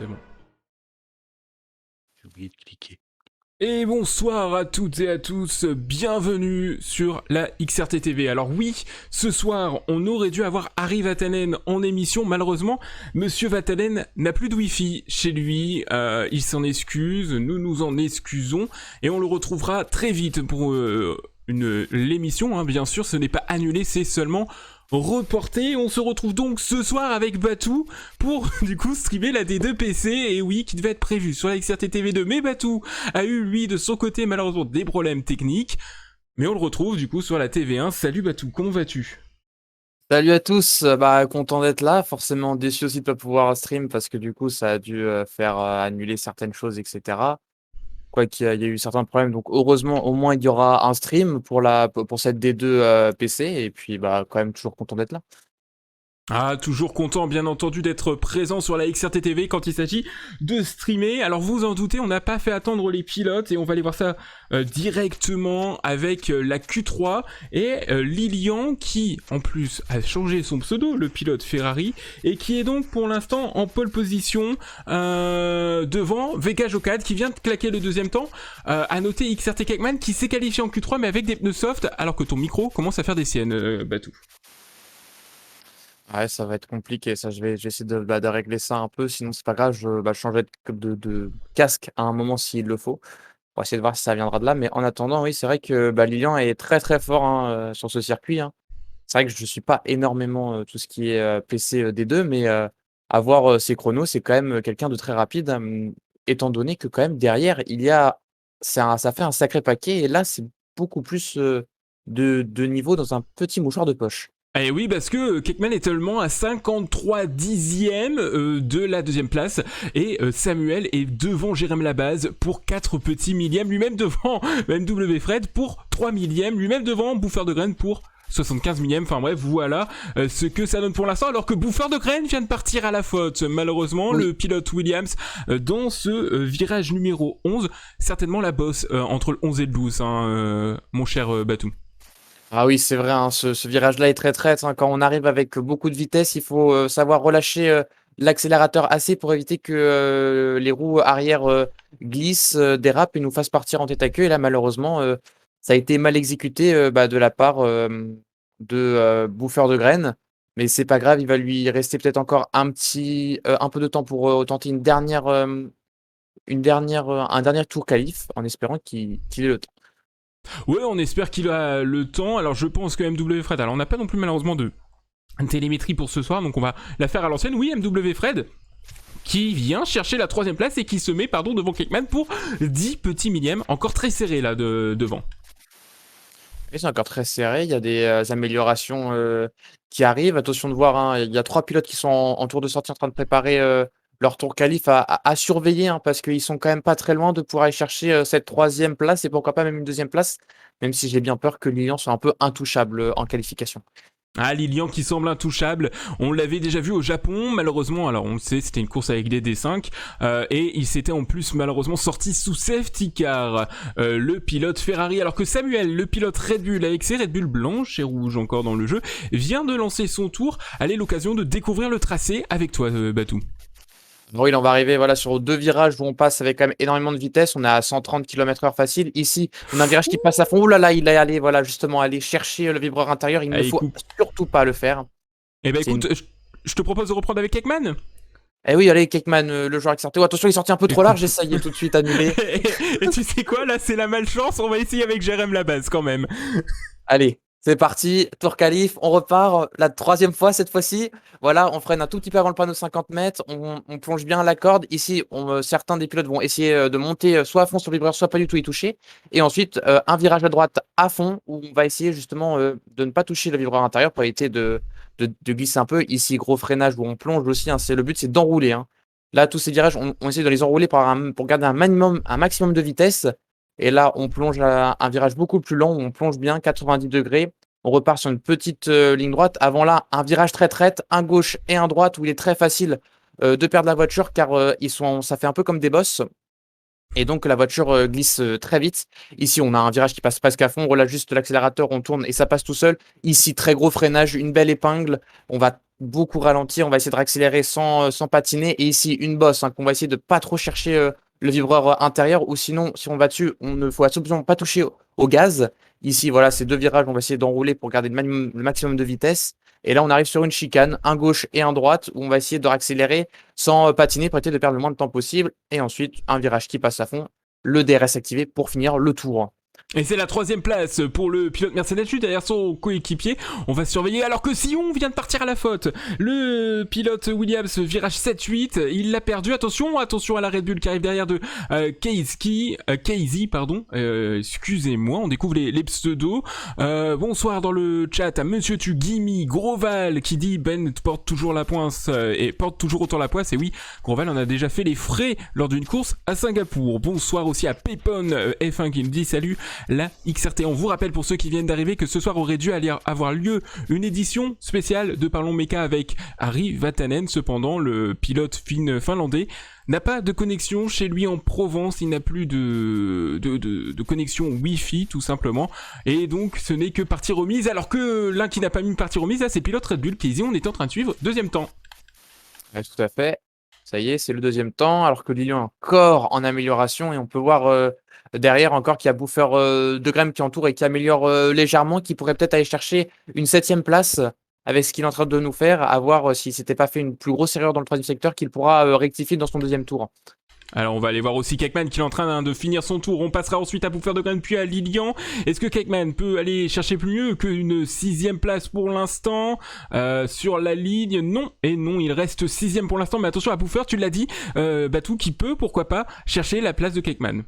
C'est bon. J'ai oublié de cliquer. Et bonsoir à toutes et à tous, bienvenue sur la XRT TV. Alors oui, ce soir, on aurait dû avoir Harry Vatanen en émission. Malheureusement, Monsieur Vatanen n'a plus de Wi-Fi chez lui. Il s'en excuse, nous nous en excusons, et on le retrouvera très vite pour l'émission. Hein, bien sûr, ce n'est pas annulé, c'est seulement reporté. On se retrouve donc ce soir avec Batou pour du coup streamer la D2 PC, et oui, qui devait être prévu sur la XRT TV2, mais Batou a eu lui de son côté malheureusement des problèmes techniques, mais on le retrouve du coup sur la TV1. Salut Batou, comment vas-tu? Salut à tous, bah content d'être là, forcément déçu aussi de pas pouvoir stream parce que du coup ça a dû faire annuler certaines choses, etc. Quoi qu'il y a eu certains problèmes, donc heureusement au moins il y aura un stream pour cette D2 PC et puis bah quand même toujours content d'être là. Ah, toujours content bien entendu d'être présent sur la XRT TV quand il s'agit de streamer. Alors vous en doutez, on n'a pas fait attendre les pilotes et on va aller voir ça directement avec la Q3 et Lilian qui en plus a changé son pseudo, le pilote Ferrari, et qui est donc pour l'instant en pole position devant Vega Jokad qui vient de claquer le deuxième temps. À noter XRT Kekman qui s'est qualifié en Q3 mais avec des pneus soft alors que ton micro commence à faire des siennes, Batou. Ouais, ça va être compliqué, ça je vais essayer de régler ça un peu, sinon c'est pas grave, je changerai de casque à un moment s'il le faut. On va essayer de voir si ça viendra de là, mais en attendant, oui, c'est vrai que bah, Lilian est très très fort hein, sur ce circuit, hein. C'est vrai que je ne suis pas énormément, tout ce qui est, PC, des 2, mais, avoir, ses chronos, c'est quand même, quelqu'un de très rapide, étant donné que quand même derrière il y a ça fait un sacré paquet et là, c'est beaucoup plus, de niveau dans un petit mouchoir de poche. Et oui, parce que Kekman est seulement à 53 dixièmes de la deuxième place, et Samuel est devant Jérém Labase pour 4 petits millièmes, lui-même devant MW Fred pour 3 millièmes, lui-même devant Bouffeur de Graines pour 75 millièmes. Enfin bref, voilà ce que ça donne pour l'instant, alors que Bouffeur de Graines vient de partir à la faute. Malheureusement, Oui. le pilote Williams, dans ce virage numéro 11, certainement la bosse entre le 11 et le 12, hein, mon cher Batou. Ah oui, c'est vrai, hein, ce virage-là est très traître, hein. Quand on arrive avec beaucoup de vitesse, il faut, savoir relâcher, l'accélérateur assez pour éviter que, les roues arrière, glissent, dérapent et nous fassent partir en tête à queue et là, malheureusement, ça a été mal exécuté, bah, de la part, de, Bouffeur de Graines. Mais c'est pas grave, il va lui rester peut-être encore un peu de temps pour, tenter un dernier tour qualif en espérant qu'il ait le temps. Ouais, on espère qu'il a le temps. Alors je pense que MW Fred, alors on n'a pas non plus malheureusement de télémétrie pour ce soir, donc on va la faire à l'ancienne. Oui, MW Fred qui vient chercher la troisième place et qui se met devant Kekman pour 10 petits millièmes, encore très serré là devant. Oui, c'est encore très serré. Il y a des, améliorations, qui arrivent. Attention de voir, hein, il y a 3 pilotes qui sont en tour de sortie en train de préparer, leur tour qualif à surveiller, hein, parce qu'ils sont quand même pas très loin de pouvoir aller chercher, cette troisième place et pourquoi pas même une deuxième place, même si j'ai bien peur que Lilian soit un peu intouchable, en qualification. Ah, Lilian qui semble intouchable, on l'avait déjà vu au Japon, malheureusement, alors on le sait, c'était une course avec des D5, et il s'était en plus malheureusement sorti sous safety car, le pilote Ferrari, alors que Samuel, le pilote Red Bull avec ses Red Bull blanches et rouges encore dans le jeu, vient de lancer son tour. Allez, l'occasion de découvrir le tracé avec toi, Batou. Bon, il en va arriver voilà, sur 2 virages où on passe avec quand même énormément de vitesse. On est à 130 km/h facile. Ici, on a un virage qui passe à fond. Ouh là là, il est allé, voilà, justement, aller chercher le vibreur intérieur. Il ne Allez, faut coupe. surtout pas le faire. Eh ben C'est une écoute, je te propose de reprendre avec Ekman. Eh oui, allez, Kekman, le joueur exerté. Oh, attention, il est sorti un peu trop large, ça y est, tout de suite annulé. Et tu sais quoi, là c'est la malchance, on va essayer avec Jérém Labase quand même. Allez, c'est parti, tour qualif, on repart, la troisième fois cette fois-ci. Voilà, on freine un tout petit peu avant le panneau de 50 mètres, on plonge bien la corde. Ici, certains des pilotes vont essayer de monter soit à fond sur le vibreur, soit pas du tout y toucher. Et ensuite, un virage à droite à fond, où on va essayer justement de ne pas toucher le vibreur intérieur pour éviter de glisser un peu. Ici, gros freinage où on plonge aussi, hein, le but c'est d'enrouler, hein. Là, tous ces virages, on essaie de les enrouler pour garder un maximum de vitesse. Et là, on plonge à un virage beaucoup plus lent où on plonge bien 90 degrés. On repart sur une petite ligne droite. Avant là, un virage très traite, un gauche et un droite où il est très facile de perdre la voiture car ça fait un peu comme des bosses. Et donc la voiture glisse très vite. Ici, on a un virage qui passe presque à fond. On relâche juste l'accélérateur, on tourne et ça passe tout seul. Ici, très gros freinage, une belle épingle. On va beaucoup ralentir, on va essayer de réaccélérer sans patiner. Et ici, une bosse, hein, qu'on va essayer de pas trop chercher le vibreur intérieur, ou sinon, si on va dessus, on ne faut absolument pas toucher au gaz. Ici, voilà, ces 2 virages, on va essayer d'enrouler pour garder le maximum de vitesse. Et là, on arrive sur une chicane, un gauche et un droite, où on va essayer de réaccélérer sans patiner, pour essayer de perdre le moins de temps possible. Et ensuite, un virage qui passe à fond, le DRS activé pour finir le tour. Et c'est la 3e place pour le pilote Mercedes juste derrière son coéquipier. On va surveiller alors que Sion vient de partir à la faute. Le pilote Williams virage 7-8, il l'a perdu. Attention à la Red Bull qui arrive derrière de Casey, pardon. Excusez-moi, on découvre les pseudos. Bonsoir dans le chat à Monsieur Tugimi, Groval qui dit Ben porte toujours la pointe et porte toujours autant la poisse. Et oui, Groval en a déjà fait les frais lors d'une course à Singapour. Bonsoir aussi à Pepon F1 qui me dit salut la XRT. On vous rappelle pour ceux qui viennent d'arriver que ce soir aurait dû avoir lieu une édition spéciale de Parlons Méca avec Ari Vatanen. Cependant, le pilote finlandais n'a pas de connexion chez lui en Provence, il n'a plus de connexion Wi-Fi tout simplement, et donc ce n'est que partie remise, alors que l'un qui n'a pas mis partie remise, là c'est pilote Red Bull Casey, on est en train de suivre 2e temps. Ouais, tout à fait. Ça y est, c'est le 2e temps, alors que Lilian est encore en amélioration, et on peut voir derrière encore qu'il y a Buffer de Graham qui entoure et qui améliore légèrement, qui pourrait peut-être aller chercher une 7e place avec ce qu'il est en train de nous faire, à voir s'il s'était pas fait une plus grosse erreur dans le 3e secteur qu'il pourra rectifier dans son 2e tour. Alors on va aller voir aussi Kekman qui est en train de finir son tour. On passera ensuite à Buffer de Grain puis à Lilian. Est-ce que Kekman peut aller chercher plus mieux qu'une 6e place pour l'instant sur la ligne? Non, et non, il reste 6e pour l'instant. Mais attention à Buffer, tu l'as dit, Batou qui peut, pourquoi pas, chercher la place de Kekman.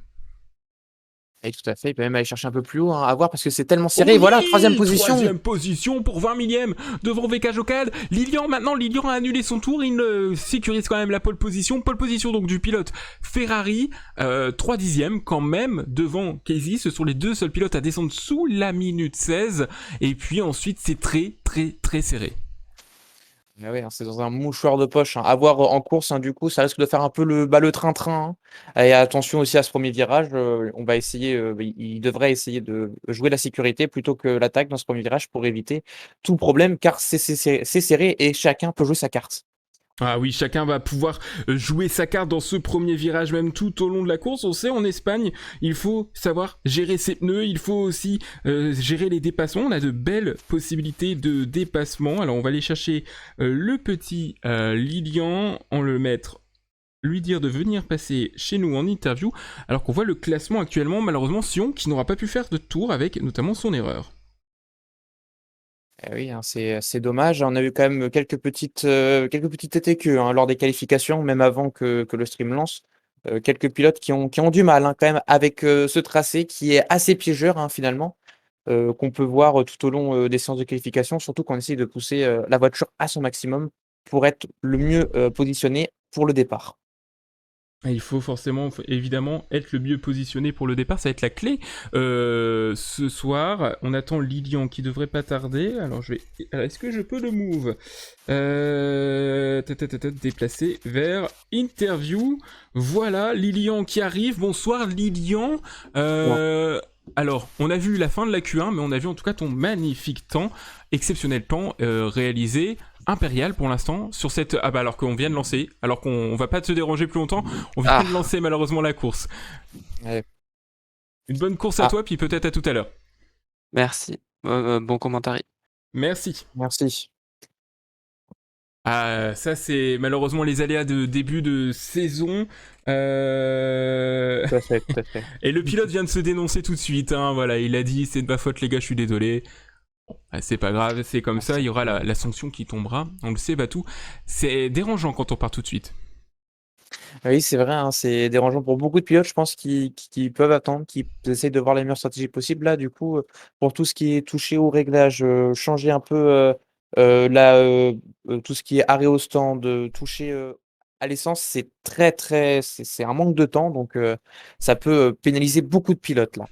Et tout à fait, il peut même aller chercher un peu plus haut, hein, à voir, parce que c'est tellement serré. Oui, voilà, 3e position. 3e position pour 20 millième devant VK Jokad. Lilian a annulé son tour, il sécurise quand même la pole position. Pole position donc du pilote Ferrari, 3 dixièmes quand même devant Casey. Ce sont les 2 seuls pilotes à descendre sous la minute 16. Et puis ensuite, c'est très très très serré. Ah ouais, hein, c'est dans un mouchoir de poche, hein. À voir en course, hein, du coup, ça risque de faire un peu le train-train, hein. Et attention aussi à ce 1er virage, on va essayer, il devrait essayer de jouer la sécurité plutôt que l'attaque dans ce 1er virage pour éviter tout problème, car c'est serré et chacun peut jouer sa carte. Ah oui, chacun va pouvoir jouer sa carte dans ce 1er virage, même tout au long de la course. On sait, en Espagne, il faut savoir gérer ses pneus, il faut aussi gérer les dépassements. On a de belles possibilités de dépassement. Alors, on va aller chercher le petit Lilian, lui dire de venir passer chez nous en interview, alors qu'on voit le classement actuellement, malheureusement, Sion, qui n'aura pas pu faire de tour avec notamment son erreur. Eh oui, hein, c'est dommage. On a eu quand même quelques petites TTQ, hein, lors des qualifications, même avant que le stream lance. Quelques pilotes qui ont du mal, hein, quand même, avec ce tracé qui est assez piégeur, hein, finalement, qu'on peut voir tout au long des séances de qualification, surtout quand on essaye de pousser la voiture à son maximum pour être le mieux positionné pour le départ. Il faut évidemment être le mieux positionné pour le départ, ça va être la clé ce soir. On attend Lilian qui devrait pas tarder. Alors est-ce que je peux le move déplacer vers interview. Voilà, Lilian qui arrive. Bonsoir Lilian. Alors, on a vu la fin de la Q1, mais on a vu en tout cas ton magnifique temps, exceptionnel temps réalisé. Impérial pour l'instant sur cette alors qu'on vient de lancer, alors qu'on va pas te déranger plus longtemps, on vient de lancer malheureusement la course. Ouais. Une bonne course à toi, puis peut-être à tout à l'heure. Merci, bon commentaire. Merci. Ça c'est malheureusement les aléas de début de saison. Tout à fait. Et le pilote vient de se dénoncer tout de suite, hein, voilà, il a dit c'est de ma faute les gars, je suis désolé. Bon, c'est pas grave, c'est comme ça, il y aura la sanction qui tombera, on le sait Batou. C'est dérangeant quand on part tout de suite. Oui, c'est vrai, hein, c'est dérangeant pour beaucoup de pilotes, je pense, qui peuvent attendre, qui essayent de voir les meilleures stratégies possibles. Là, du coup, pour tout ce qui est touché au réglage, changer un peu tout ce qui est arrêt au stand, toucher à l'essence, c'est c'est un manque de temps, donc ça peut pénaliser beaucoup de pilotes, là.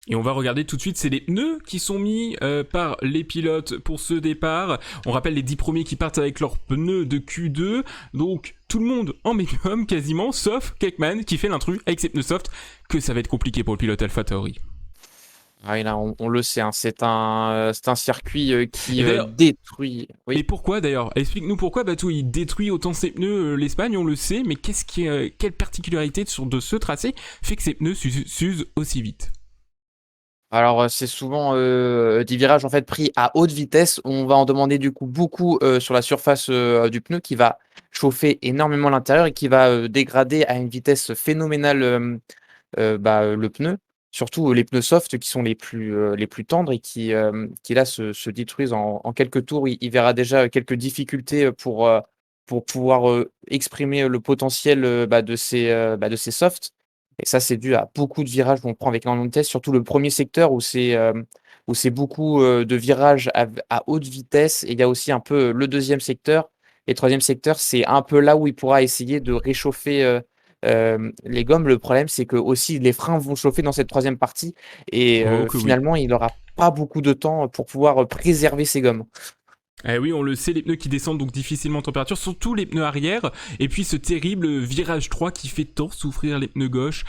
Et on va regarder tout de suite, c'est les pneus qui sont mis par les pilotes pour ce départ. On rappelle les 10 premiers qui partent avec leurs pneus de Q2. Donc tout le monde en médium quasiment, sauf Kekman qui fait l'intrus avec ses pneus soft, que ça va être compliqué pour le pilote AlphaTauri. Ah oui, là, on le sait, hein, c'est un circuit qui Et d'ailleurs, détruit. et Oui. pourquoi d'ailleurs? Explique-nous pourquoi Batou il détruit autant ses pneus l'Espagne, on le sait, mais quelle particularité de ce tracé fait que ses pneus s'usent aussi vite? Alors, c'est souvent des virages en fait pris à haute vitesse. On va en demander du coup beaucoup sur la surface du pneu qui va chauffer énormément l'intérieur et qui va dégrader à une vitesse phénoménale le pneu. Surtout les pneus soft qui sont les plus tendres et qui là se détruisent en quelques tours. Il verra déjà quelques difficultés pour pouvoir exprimer le potentiel de ces softs. Et ça, c'est dû à beaucoup de virages qu'on prend avec énormément de vitesse, surtout le premier secteur où c'est beaucoup de virages à haute vitesse. Et il y a aussi un peu le deuxième secteur. Et le troisième secteur, c'est un peu là où il pourra essayer de réchauffer les gommes. Le problème, c'est que aussi les freins vont chauffer dans cette troisième partie. Et Oh que oui. finalement, il n'aura pas beaucoup de temps pour pouvoir préserver ses gommes. Eh oui, on le sait, les pneus qui descendent donc difficilement en température, surtout les pneus arrière, et puis ce terrible virage 3 qui fait tant souffrir les pneus gauche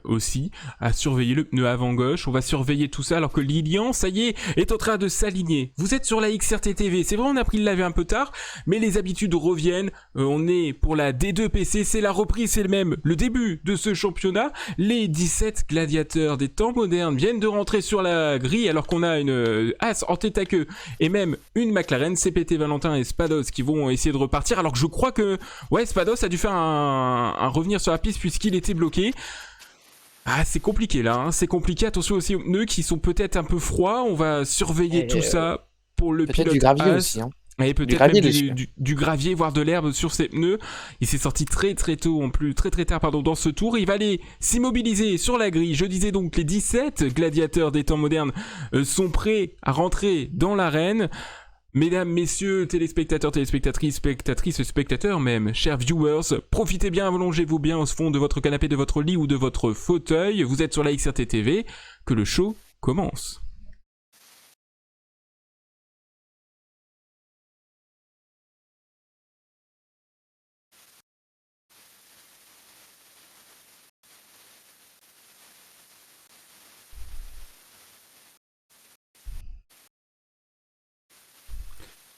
aussi, à surveiller le pneu avant gauche, on va surveiller tout ça alors que Lilian, ça y est en train de s'aligner. Vous êtes sur la XRT TV, c'est vrai on a pris le laver un peu tard, mais les habitudes reviennent, on est pour la D2 PC, c'est la reprise, c'est le début de ce championnat, les 17 gladiateurs des temps modernes viennent de rentrer sur la grille alors qu'on a une As en tête à queue, et même une McLaren, CPT Valentin et Spados qui vont essayer de repartir, alors que je crois que Spados a dû faire un revenir sur la piste puisqu'il était bloqué. Ah, c'est compliqué là, hein. C'est compliqué, attention aussi aux pneus qui sont peut-être un peu froids, on va surveiller tout ça pour le Peut-être du pilote gravier As. aussi. Hein. Et peut-être gravier même dessus. du gravier, voire de l'herbe sur ses pneus. Il s'est sorti très tôt, très tard, dans ce tour. Il va aller s'immobiliser sur la grille. Je disais donc, les 17 gladiateurs des temps modernes sont prêts à rentrer dans l'arène. Mesdames, messieurs, téléspectateurs, téléspectatrices, spectateurs même, chers viewers, profitez bien, allongez-vous bien au fond de votre canapé, de votre lit ou de votre fauteuil. Vous êtes sur la XRT TV, que le show commence.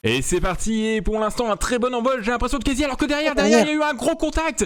Et c'est parti, et pour l'instant un très bon envol, j'ai l'impression de Casey, alors que derrière il y a eu un gros contact.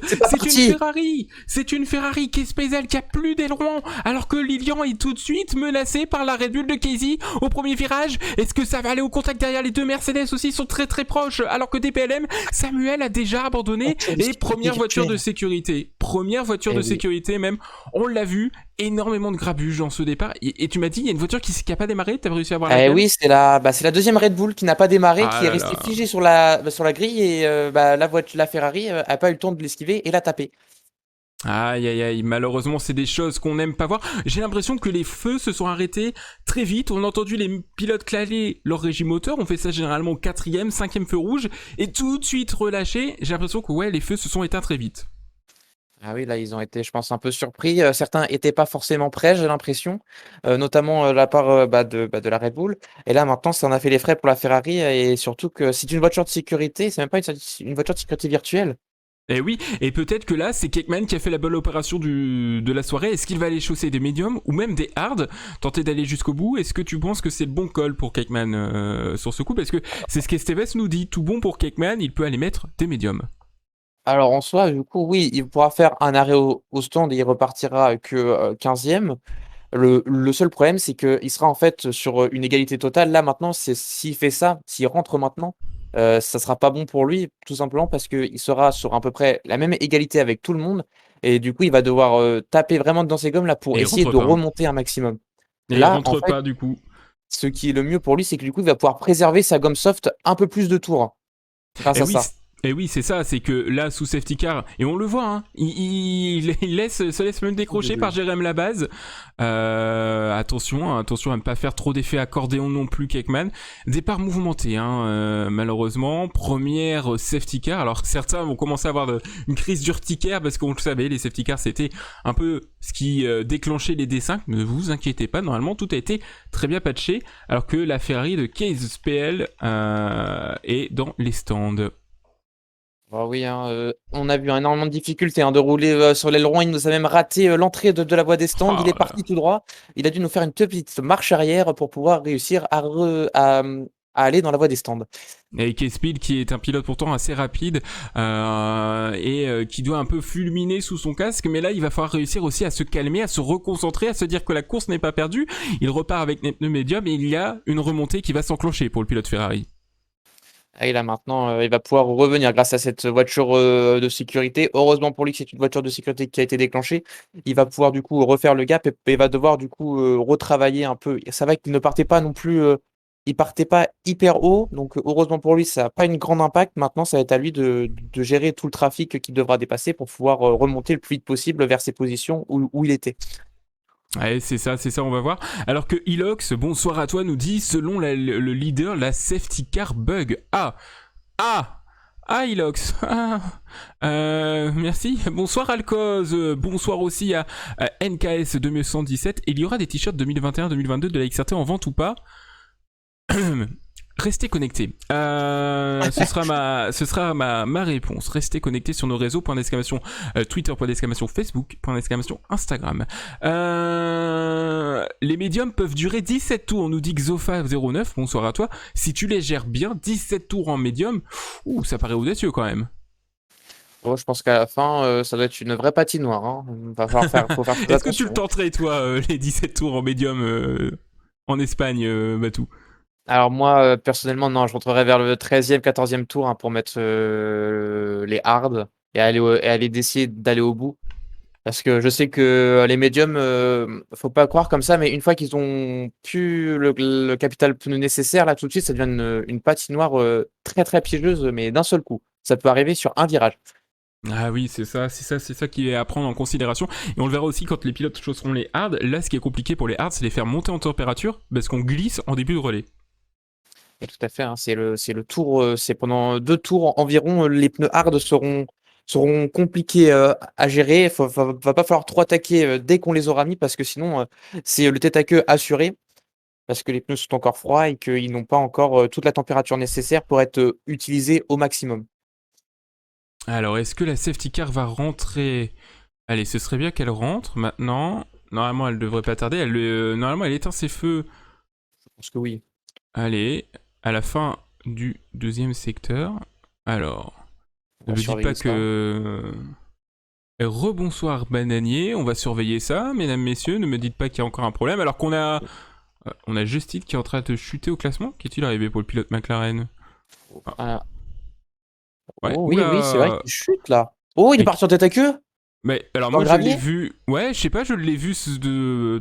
C'est une Ferrari Casey qui a plus d'aileron, alors que Lilian est tout de suite menacé par la Red Bull de Casey au premier virage. Est-ce que ça va aller au contact derrière? Les deux Mercedes aussi sont très proches, alors que DPLM, Samuel a déjà abandonné, et première voiture de sécurité. Première voiture de sécurité même, on l'a vu, énormément de grabuge dans ce départ. Et tu m'as dit, il y a une voiture qui n'a pas démarré, t'as réussi à voir laquelle? Oui, c'est la deuxième Red Bull qui n'a pas démarré, qui est restée figée sur la grille et la Ferrari a pas eu le temps de l'esquiver et l'a tapé. Aïe, malheureusement c'est des choses qu'on n'aime pas voir. J'ai l'impression que les feux se sont arrêtés très vite. On a entendu les pilotes claler leur régime moteur. On fait ça généralement au 4e, 5e feu rouge et tout de suite relâché. J'ai l'impression que les feux se sont éteints très vite. Ah oui, là, ils ont été, je pense, un peu surpris. Certains étaient pas forcément prêts, j'ai l'impression, notamment la part de la Red Bull. Et là, maintenant, ça en a fait les frais pour la Ferrari. Et surtout que c'est une voiture de sécurité, c'est même pas une voiture de sécurité virtuelle. Et oui, et peut-être que là, c'est Cakman qui a fait la bonne opération de la soirée. Est-ce qu'il va aller chausser des médiums ou même des hards, tenter d'aller jusqu'au bout? Est-ce que tu penses que c'est le bon call pour Cakman sur ce coup? Parce que c'est ce qu'Esteves nous dit, tout bon pour Cakman, il peut aller mettre des médiums. Alors en soi, du coup, oui, il pourra faire un arrêt au stand et il repartira que 15e. Le seul problème, c'est qu'il sera en fait sur une égalité totale. Là, maintenant, s'il fait ça, s'il rentre maintenant, ça sera pas bon pour lui, tout simplement parce qu'il sera sur à peu près la même égalité avec tout le monde. Et du coup, il va devoir taper vraiment dans ses gommes là pour essayer de remonter un maximum. Et là, il rentre en fait, pas du coup. ce qui est le mieux pour lui, c'est que du coup, il va pouvoir préserver sa gomme soft un peu plus de tours grâce à ça. Et oui, c'est ça, c'est que là, sous safety car, et on le voit, hein, il se laisse même décrocher par Jérém Labase. Attention à ne pas faire trop d'effets accordéon non plus, Cakman. Départ mouvementé, malheureusement. Première safety car, alors que certains vont commencer à avoir une crise d'urticaire, parce qu'on le savait, les safety cars, c'était un peu ce qui déclenchait les D5. Ne vous inquiétez pas, normalement, tout a été très bien patché, alors que la Ferrari de Case PL est dans les stands. Bah oui, hein, on a vu énormément de difficultés hein, de rouler sur l'aileron. Il nous a même raté l'entrée de la voie des stands. Il est Oh là. parti tout droit. Il a dû nous faire une petite marche arrière pour pouvoir réussir à aller dans la voie des stands. Et K-Speed qui est un pilote pourtant assez rapide et qui doit un peu fulminer sous son casque, mais là il va falloir réussir aussi à se calmer, à se reconcentrer, à se dire que la course n'est pas perdue. Il repart avec les pneus médiums et il y a une remontée qui va s'enclencher pour le pilote Ferrari. Et là maintenant, il va pouvoir revenir grâce à cette voiture de sécurité. Heureusement pour lui que c'est une voiture de sécurité qui a été déclenchée. Il va pouvoir du coup refaire le gap et va devoir du coup retravailler un peu. Et ça va qu'il ne partait pas non plus, il partait pas hyper haut. Donc heureusement pour lui, ça n'a pas une grande impact. Maintenant, ça va être à lui de gérer tout le trafic qu'il devra dépasser pour pouvoir remonter le plus vite possible vers ses positions où il était. Ouais, c'est ça, on va voir. Alors que Ilox, bonsoir à toi, nous dit, selon le leader, la safety car bug. Ah, Ilox. Merci. Bonsoir Alcoz. Bonsoir aussi à NKS 2117. Il y aura des t-shirts 2021-2022 de la XRT en vente ou pas? Restez connectés. Ce sera ma réponse. Restez connectés sur nos réseaux, point d'exclamation Twitter, point d'exclamation Facebook, point d'exclamation Instagram. Les médiums peuvent durer 17 tours, nous dit Xofa09, bonsoir à toi. Si tu les gères bien, 17 tours en médium, ça paraît audacieux quand même. Bon, je pense qu'à la fin, ça doit être une vraie patinoire. Hein. Faut faire très Est-ce que tu attention. le tenterais, toi, les 17 tours en médium en Espagne, Batou? Alors moi, personnellement, non, je rentrerai vers le 13e, 14e tour hein, pour mettre les hards et aller d'essayer d'aller au bout. Parce que je sais que les médiums, faut pas croire comme ça, mais une fois qu'ils ont pu le capital pneu nécessaire, là tout de suite, ça devient une patinoire très très piégeuse, mais d'un seul coup. Ça peut arriver sur un virage. Ah oui, c'est ça qui est à prendre en considération. Et on le verra aussi quand les pilotes chausseront les hards. Là, ce qui est compliqué pour les hards, c'est les faire monter en température parce qu'on glisse en début de relais. Et tout à fait, hein, c'est le tour, c'est pendant 2 tours environ, les pneus hard seront compliqués, à gérer. Va pas falloir trop attaquer, dès qu'on les aura mis parce que sinon, c'est le tête à queue assuré. Parce que les pneus sont encore froids et qu'ils n'ont pas encore, toute la température nécessaire pour être, utilisés au maximum. Alors, est-ce que la safety car va rentrer? Allez, ce serait bien qu'elle rentre maintenant. Normalement, elle devrait pas tarder. Normalement, elle éteint ses feux. Je pense que oui. Allez, à la fin du deuxième secteur. Alors, On ne va me dites surveiller pas ça. que... Rebonsoir bananier, on va surveiller ça, mesdames, messieurs, ne me dites pas qu'il y a encore un problème, alors qu'on a... on a Justin qui est en train de chuter au classement. Qu'est-il arrivé pour le pilote McLaren? Ah. Ouais, Oh oui, oui, c'est vrai oula. qu'il chute là. Oh, il est Et- parti en tête à queue? Mais alors Dans moi le je l'ai gravier? vu, ouais, je sais pas, je l'ai vu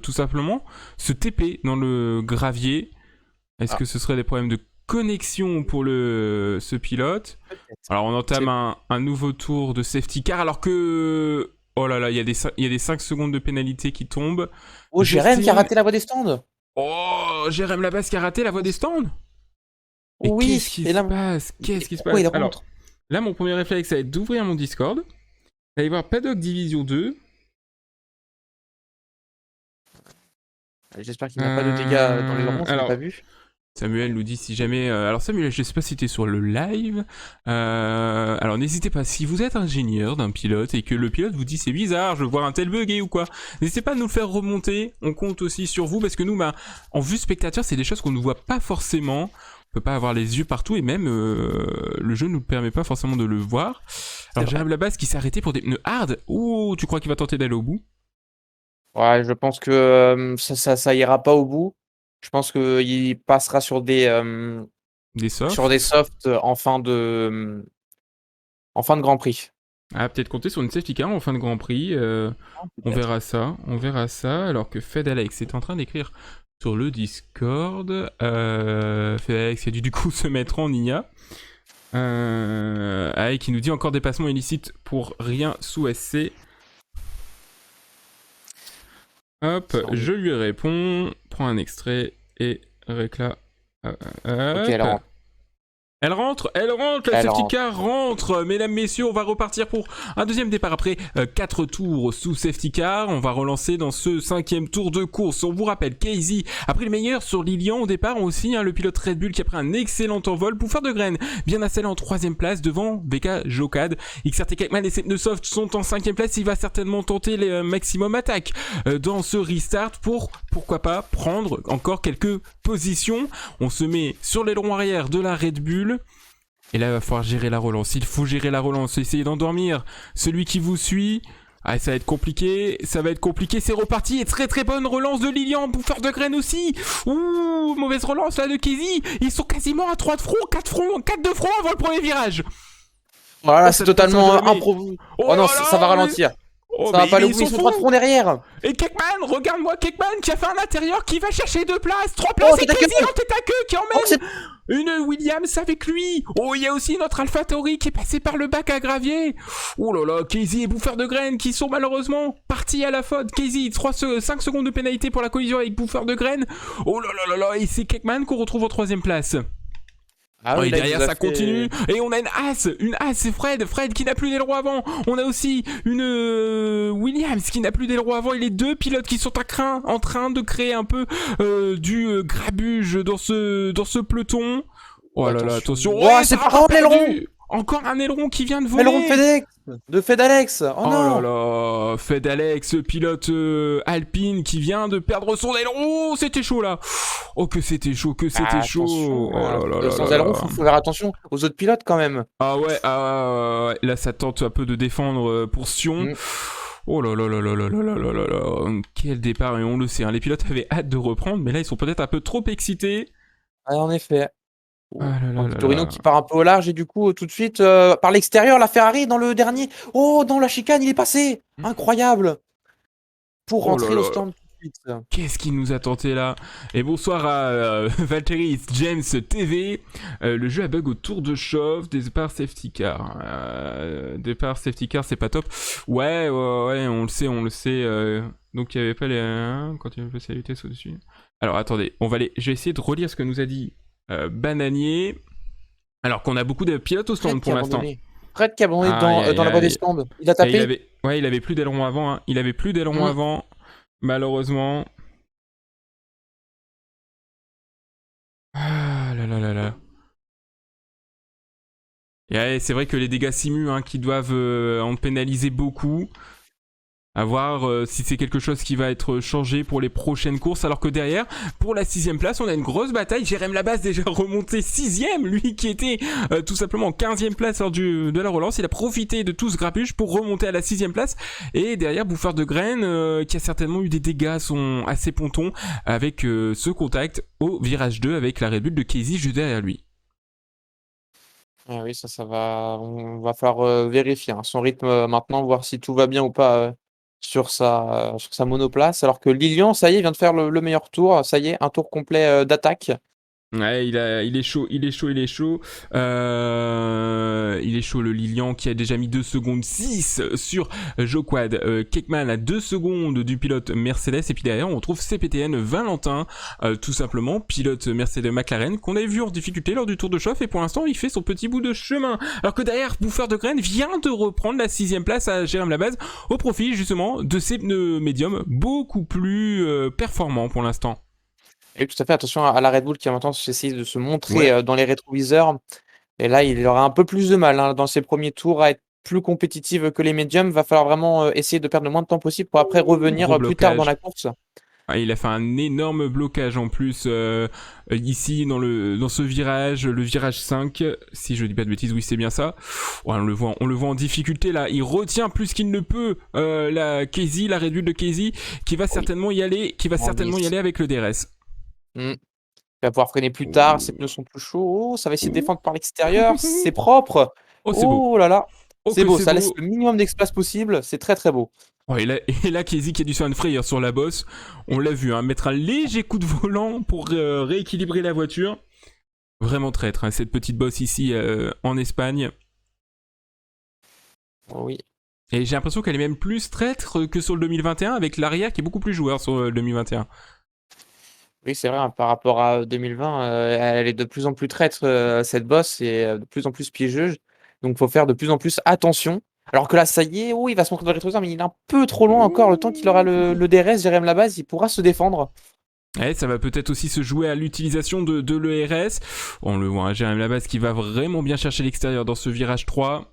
tout simplement se TP dans le gravier. Est-ce Ah, que ce serait des problèmes de connexion pour ce pilote? peut-être. Alors on entame C'est un nouveau tour de safety car alors que... Oh là là, il y a des 5 secondes de pénalité qui tombent. oh, Jérém qui a Justin... raté la voie des stands! Oh, Jérém Labasse qui a raté la voie des stands? Mais qu'est-ce Oui, qui et se là passe? et Qu'est-ce qui se pourquoi il passe? Alors, rentre? là, mon premier réflexe, ça va être d'ouvrir mon Discord, d'aller voir Paddock Division 2. J'espère qu'il n'a pas de dégâts dans l'aileron, je l'ai pas Alors, vu. Samuel nous dit si jamais... alors Samuel, je sais pas si t'es sur le live. Alors n'hésitez pas, si vous êtes ingénieur d'un pilote et que le pilote vous dit c'est bizarre, je veux voir un tel bugué ou quoi, n'hésitez pas à nous le faire remonter, on compte aussi sur vous parce que nous, en vue spectateur, c'est des choses qu'on ne voit pas forcément. On peut pas avoir les yeux partout et même le jeu ne nous permet pas forcément de le voir. Alors vrai. Jérém Labase qui s'est arrêté pour des pneus hard. Ouh, tu crois qu'il va tenter d'aller au bout? Ouais, je pense que, ça ira pas au bout. Je pense qu'il passera Des sur des softs? softs en fin de Grand Prix. Ah, peut-être compter sur une safety car en fin de Grand Prix. Ah, On peut-être. verra ça. Alors que Fed Alex est en train d'écrire sur le Discord. Fed Alex a dû du coup se mettre en IA. Qui nous dit encore dépassement illicite pour rien sous SC. Hop, je lui réponds. Prends un extrait et réclame. Ok, Hop. alors Elle rentre, la Elle safety rentre. car rentre. Mesdames, messieurs, on va repartir pour un deuxième départ après 4 tours sous safety car. On va relancer dans ce 5e tour de course. On vous rappelle, Casey a pris le meilleur sur Lilian au départ aussi, le pilote Red Bull qui a pris un excellent envol. Bouffeur de graines, bien installé en 3e place devant BK Jocad. XRT Kekman et Sepnesoft sont en 5e place. Il va certainement tenter les maximum attaques dans ce restart pour, pourquoi pas, prendre encore quelques positions. On se met sur l'aileron arrière de la Red Bull. Et là, il va falloir gérer la relance. Il faut gérer la relance. Essayez d'endormir celui qui vous suit. Ah, ça va être compliqué. C'est reparti. Et très très bonne relance de Lilian. Bouffeur de graines aussi. Ouh, mauvaise relance là de Casey. Ils sont quasiment à 3 de front. 4 de front avant le premier virage. Voilà, Oh, c'est ça ne passe totalement jamais. improvisé. Oh Oh non, là ça va là, ralentir. Oh, Ça va mais pas le ils coup, sont ils sont fous. 3 de front derrière. Et Kekman, regarde-moi Kekman qui a fait un intérieur qui va chercher 2 places. 3 places Oh, et tête à Casey queue. en tête à queue qui Oh, emmène c'est- une Williams avec lui. Oh, il y a aussi notre AlphaTauri qui est passé par le bac à gravier. Oh là là, Casey et Bouffeur de graines qui sont malheureusement partis à la faute. Casey, 5 secondes de pénalité pour la collision avec Bouffeur de graines. Oh là là là là, et c'est Kekman qu'on retrouve en 3e place. Ah Oh, oui, et là, il derrière nous a ça fait- continue et on a une As, c'est Fred qui n'a plus d'aileron avant. On a aussi une Williams qui n'a plus d'aileron avant et les 2 pilotes qui sont en train de créer un peu du grabuge dans ce peloton. Oh là là, attention. Oh, Ouais, c'est ça a pas perdu. l'aileron. Encore un aileron qui vient de voler. Aileron de FedEx. De Fedalex. Oh, Oh non. là là, Fed Alex, pilote Alpine qui vient de perdre son aileron. Oh, c'était chaud là. Oh que c'était chaud, Attention, Oh là là là sans là aileron, là. faut faire attention aux autres pilotes quand même. Ah ouais, ouais. Là ça tente un peu de défendre pour Sion. Mm. Oh là là là là là là là là là là. Quel départ, et on le sait, les pilotes avaient hâte de reprendre, mais là ils sont peut-être un peu trop excités. Ah, en effet. Ah là là là Torino là. qui part un peu au large et du coup tout de suite par l'extérieur la Ferrari dans le dernier. Oh, dans la chicane il est passé. Incroyable. Pour Oh rentrer là au là. stand tout de suite. Qu'est-ce qui nous a tenté là? Et bonsoir à Valtteri James TV. Le jeu a bug au tour de chauffe, départ safety car. Départ safety car, c'est pas top. Ouais, on le sait. Donc il y avait pas les quand il y avait passé la vitesse au-dessus. Alors attendez, je vais essayer de relire ce que nous a dit Bananier. Alors qu'on a beaucoup de pilotes au stand pour l'instant. Fred qui a abandonné Aïe, dans, aïe, dans la voie aïe. des stands. Il a Et tapé. il avait plus d'aileron avant. Il avait plus d'aileron avant, malheureusement. Ah là là là là. Et ouais, c'est vrai que les dégâts simu qui doivent en pénaliser beaucoup. À voir si c'est quelque chose qui va être changé pour les prochaines courses. Alors que derrière, pour la 6ème place, on a une grosse bataille. Jérém Labas déjà remonté 6ème, lui qui était tout simplement en 15ème place lors de la relance. Il a profité de tout ce grabuge pour remonter à la 6ème place. Et derrière, Bouffeur de graines qui a certainement eu des dégâts à ses pontons avec ce contact au virage 2 avec la Red Bull de Casey juste derrière lui. Ah oui, ça va. On va falloir vérifier son rythme maintenant, voir si tout va bien ou pas sur sa monoplace. Alors que Lilian, ça y est, vient de faire le meilleur tour. Ça y est, un tour complet d'attaque. Ouais, il est chaud. Il est chaud le Lilian qui a déjà mis 2 secondes 6 sur Joquad. Kekman a 2 secondes du pilote Mercedes et puis derrière on retrouve CPTN Valentin, tout simplement, pilote Mercedes McLaren qu'on avait vu en difficulté lors du tour de chauffe et pour l'instant il fait son petit bout de chemin. Alors que derrière Bouffeur de graines vient de reprendre la 6ème place à Jérém Labaz au profit justement de ces pneus médiums beaucoup plus performants pour l'instant. Et tout à fait, attention à la Red Bull qui a maintenant essayé de se montrer dans les rétroviseurs. Et là, il aura un peu plus de mal dans ses premiers tours à être plus compétitive que les médiums. Va falloir vraiment essayer de perdre le moins de temps possible pour après revenir Gros plus tard blocage. dans la course. Ah, il a fait un énorme blocage en plus ici dans ce virage, le virage 5, si je dis pas de bêtises, oui c'est bien ça. Ouais, on le voit en difficulté là, il retient plus qu'il ne peut la Casey, la Red Bull de Casey, qui va certainement y aller, avec le DRS. Il va pouvoir freiner plus tard, ses pneus sont plus chauds. Oh, ça va essayer de défendre par l'extérieur, c'est propre. Oh c'est beau. Oh là là, Oh, c'est que beau, ça laisse le minimum d'espace possible, c'est très très beau. Oh, et là Casey qui a dû se faire une frayeur sur la bosse, on l'a vu, mettre un léger coup de volant pour rééquilibrer la voiture. Vraiment traître, cette petite bosse ici en Espagne. Oh oui. Et j'ai l'impression qu'elle est même plus traître que sur le 2021 avec l'arrière qui est beaucoup plus joueur sur le 2021. Oui, c'est vrai, hein, par rapport à 2020, elle est de plus en plus traître, cette boss et de plus en plus piégeuse. Donc faut faire de plus en plus attention. Alors que là, ça y est, oui, il va se montrer dans le rétroviseur, mais il est un peu trop loin encore. Le temps qu'il aura le DRS, Jérém Labaz, il pourra se défendre. Ouais, ça va peut-être aussi se jouer à l'utilisation de l'ERS. On le voit, hein, Jérém Labaz qui va vraiment bien chercher l'extérieur dans ce virage 3.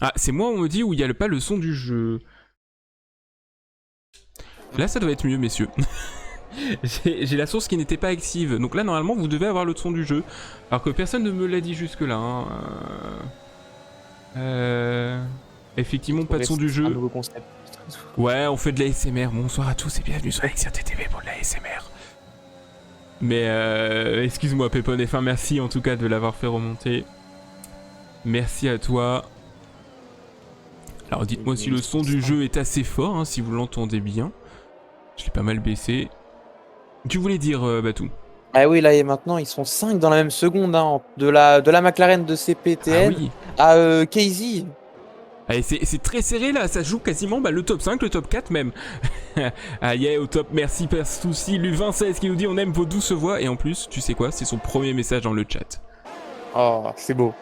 Ah, c'est moi, on me dit, où il n'y a pas le son du jeu. Là, ça doit être mieux, messieurs. J'ai la source qui n'était pas active. Donc là, normalement, vous devez avoir le son du jeu. Alors que personne ne me l'a dit jusque-là. Hein. Effectivement, pas de son du C'est un jeu. nouveau concept. Ouais, on fait de la SMR. Bonsoir à tous et bienvenue sur XRT TV pour de la SMR. Mais excuse-moi, Pépon F1, merci en tout cas de l'avoir fait remonter. Merci à toi. Alors dites-moi si le son du jeu est assez fort, hein, si vous l'entendez bien. Je l'ai pas mal baissé. Tu voulais dire, Batou? Ah oui, là et maintenant, ils sont 5 dans la même seconde, hein, de la McLaren de CPTN Ah oui. à Casey. Allez, c'est très serré là, ça joue quasiment le top 5, le top 4 même. Aïe, au top, merci pas de soucis. Lu2016 qui nous dit on aime vos douces voix. Et en plus, tu sais quoi, c'est son premier message dans le chat. Oh, c'est beau.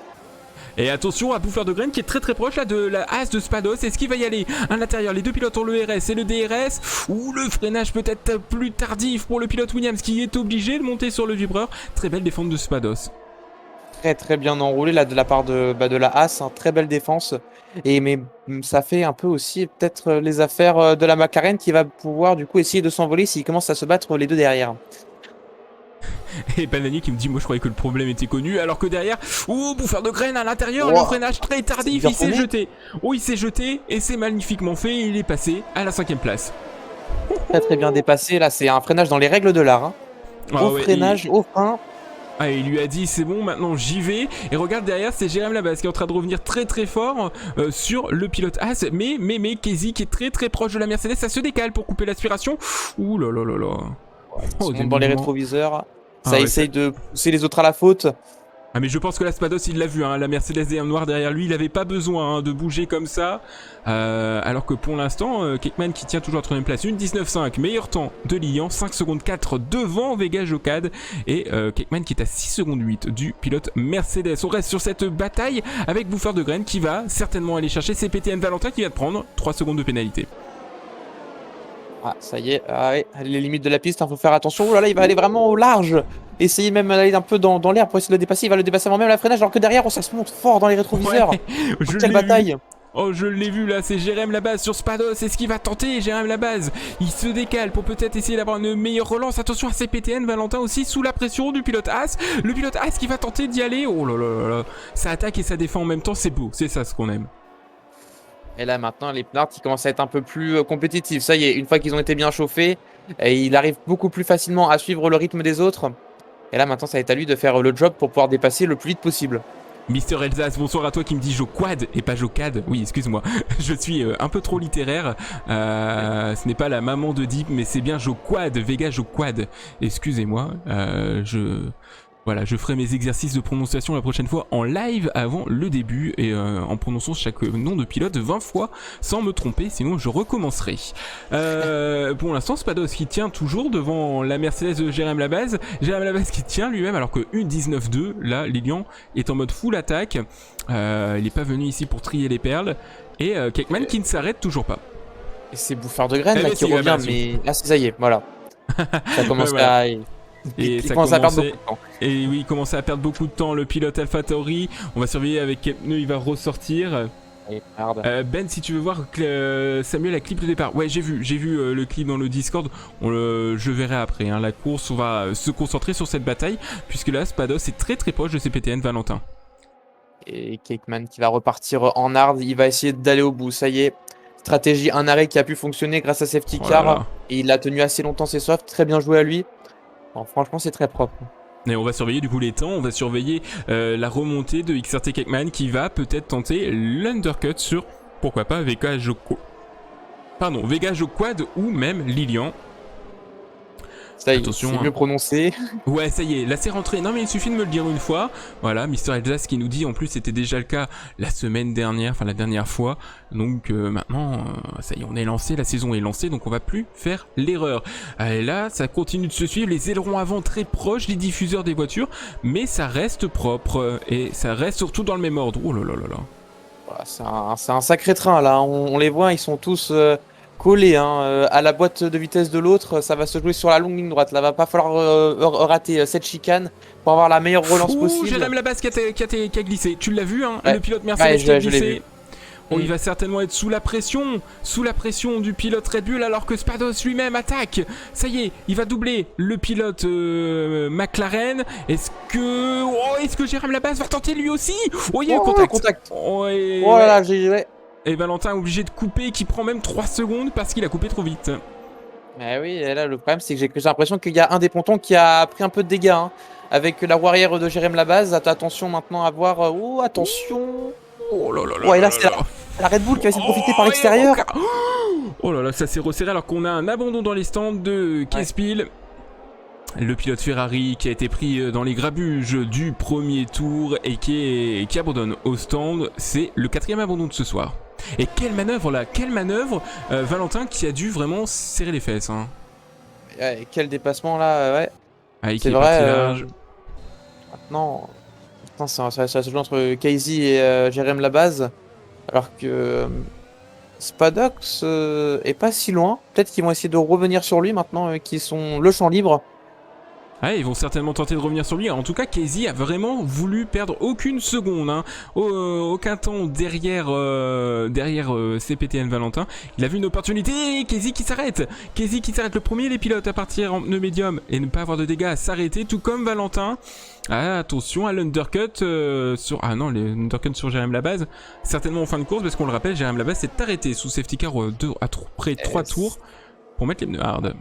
Et attention à Bouffeur de Graines qui est très très proche là de la As de Spados. Est-ce qu'il va y aller à l'intérieur? Les deux pilotes ont le RS et le DRS. Ou le freinage peut-être plus tardif pour le pilote Williams qui est obligé de monter sur le vibreur. Très belle défense de Spados. Très très bien enroulé là de la part de la As, hein, très belle défense. Mais ça fait un peu aussi peut-être les affaires de la McLaren qui va pouvoir du coup essayer de s'envoler s'il commence à se battre les deux derrière. Et Banani qui me dit moi je croyais que le problème était connu alors que derrière, ouh, Bouffeur de Graines à l'intérieur, le freinage très tardif, il s'est jeté. Oh, il s'est jeté et c'est magnifiquement fait, il est passé à la 5ème place. Très très bien dépassé, là c'est un freinage dans les règles de l'art. Hein. Ah Au ouais, freinage, au frein. Ah, il lui a dit c'est bon, maintenant j'y vais. Et regarde derrière, c'est Jérém Labaz qui est en train de revenir très très fort sur le pilote As. Mais Casey qui est très très proche de la Mercedes, ça se décale pour couper l'aspiration. Ouh là là là là. Ils montent dans les rétroviseurs. Ça Ah ouais, essaye de pousser les autres à la faute. Ah mais je pense que la Spados il l'a vu, hein, la Mercedes et un noir derrière lui, il avait pas besoin de bouger comme ça. Alors que pour l'instant, Kekman qui tient toujours à 3ème place, 1.19.5, meilleur temps de Lilian, 5 secondes 4 devant Vega Jocad et Kekman qui est à 6 secondes 8 du pilote Mercedes. On reste sur cette bataille avec Bouffeur de Graines qui va certainement aller chercher CPTN Valentin qui va te prendre 3 secondes de pénalité. Ah, ça y est, ah ouais, les limites de la piste, il faut faire attention. Oh là là, il va aller vraiment au large. Essayer même d'aller un peu dans l'air pour essayer de le dépasser. Il va le dépasser avant même la freinage, alors que derrière, ça se monte fort dans les rétroviseurs. Ouais, Quelle bataille! Oh, je l'ai vu là, c'est Jérém Labaz sur Spados. C'est ce qu'il va tenter, Jérém Labaz. Il se décale pour peut-être essayer d'avoir une meilleure relance. Attention à CPTN, Valentin aussi sous la pression du pilote As. Le pilote As qui va tenter d'y aller. Oh là là là là. Ça attaque et ça défend en même temps, c'est beau, c'est ça ce qu'on aime. Et là maintenant, les pneus qui commencent à être un peu plus compétitifs. Ça y est, une fois qu'ils ont été bien chauffés, et il arrive beaucoup plus facilement à suivre le rythme des autres. Et là maintenant, ça va être à lui de faire le job pour pouvoir dépasser le plus vite possible. Mister Elzas, bonsoir à toi qui me dit Joquad et pas Jocad. Oui, excuse-moi, je suis un peu trop littéraire. Ce n'est pas la maman de Deep, mais c'est bien Joquad, Vega Joquad. Excusez-moi, Voilà, je ferai mes exercices de prononciation la prochaine fois en live avant le début et en prononçant chaque nom de pilote 20 fois sans me tromper, sinon je recommencerai. Pour l'instant, Spados qui tient toujours devant la Mercedes de Jérém Labaz. Jérém Labaz qui tient lui-même alors que 1.19.2, là, Lilian est en mode full attaque. Il n'est pas venu ici pour trier les perles. Et Kekman qui ne s'arrête toujours pas. Et c'est Bouffeur de Graines là, qui revient, mais là ça y est, voilà. Ça commence voilà. à... Et il ça commence à perdre beaucoup de temps. Et oui, il commençait à perdre beaucoup de temps. Le pilote AlphaTauri, on va surveiller avec quel pneu il va ressortir. Ben, si tu veux voir Samuel a clip de départ. Ouais, j'ai vu le clip dans le Discord. Je verrai après. Hein. La course, on va se concentrer sur cette bataille puisque là, Spados est très très proche de CPTN Valentin. Et Kekman qui va repartir en hard, il va essayer d'aller au bout. Ça y est, stratégie un arrêt qui a pu fonctionner grâce à Safety Car. Voilà. Et il a tenu assez longtemps ses softs. Très bien joué à lui. Bon, franchement, c'est très propre. Et on va surveiller du coup les temps, on va surveiller la remontée de XRT Kekman qui va peut-être tenter l'undercut sur, pourquoi pas, Vega Joquad ou même Lilian. Ça y est, Attention, c'est hein. mieux prononcé. Ouais, ça y est, là c'est rentré. Non, mais il suffit de me le dire une fois. Voilà, Mister Elzas qui nous dit, en plus c'était déjà le cas la semaine dernière, enfin la dernière fois. Donc maintenant, ça y est, on est lancé, la saison est lancée, donc on va plus faire l'erreur. Là, ça continue de se suivre, les ailerons avant très proches des diffuseurs des voitures, mais ça reste propre et ça reste surtout dans le même ordre. Oh là là là là. Voilà, c'est un sacré train là. On les voit, ils sont tous collés hein, à la boîte de vitesse de l'autre. Ça va se jouer sur la longue ligne droite. Là, va pas falloir rater cette chicane pour avoir la meilleure relance Ouh, possible. Jérém Labasse qui a glissé. Tu l'as vu, hein, Ouais. le pilote Mercedes Ouais, qui a je l'ai glissé. vu. Oh, il va certainement être sous la pression du pilote Red Bull alors que Spados lui-même attaque. Ça y est, il va doubler le pilote McLaren. Est-ce que Jérém Labasse va tenter lui aussi? Oh, il y a eu contact. Oh, et... Oh là là, ouais. Et Valentin est obligé de couper, qui prend même 3 secondes parce qu'il a coupé trop vite. Mais oui, et là le problème c'est que j'ai l'impression qu'il y a un des pontons qui a pris un peu de dégâts. Hein, avec la roue arrière de Jérém Labasse. Attention maintenant à voir. Oh, attention. Oh là là là. Ouais, là, là c'est là. la Red Bull qui va essayer de profiter par Oh, l'extérieur. Oh là là, ça s'est resserré alors qu'on a un abandon dans les stands de Kespil. Le pilote Ferrari qui a été pris dans les grabuges du premier tour et qui abandonne au stand. C'est le 4e abandon de ce soir. Et quelle manœuvre là, Valentin qui a dû vraiment serrer les fesses. Hein. Ouais, quel dépassement là, ouais. Avec C'est les vrai. parties larges. Maintenant, ça se joue entre Casey et Jérém Labasse. Alors que Spadox est pas si loin. Peut-être qu'ils vont essayer de revenir sur lui maintenant qu'ils sont le champ libre. Ouais, ils vont certainement tenter de revenir sur lui. En tout cas, Casey a vraiment voulu perdre aucune seconde, hein. Aucun temps derrière CPTN Valentin. Il a vu une opportunité. Casey qui s'arrête. Le premier des pilotes à partir en pneu médium et ne pas avoir de dégâts à s'arrêter, tout comme Valentin. Ah, attention à l'undercut l'undercut sur Jérém Labasse. Certainement en fin de course, parce qu'on le rappelle, Jérém Labasse s'est arrêté sous safety car après 3 tours pour mettre les pneus hard.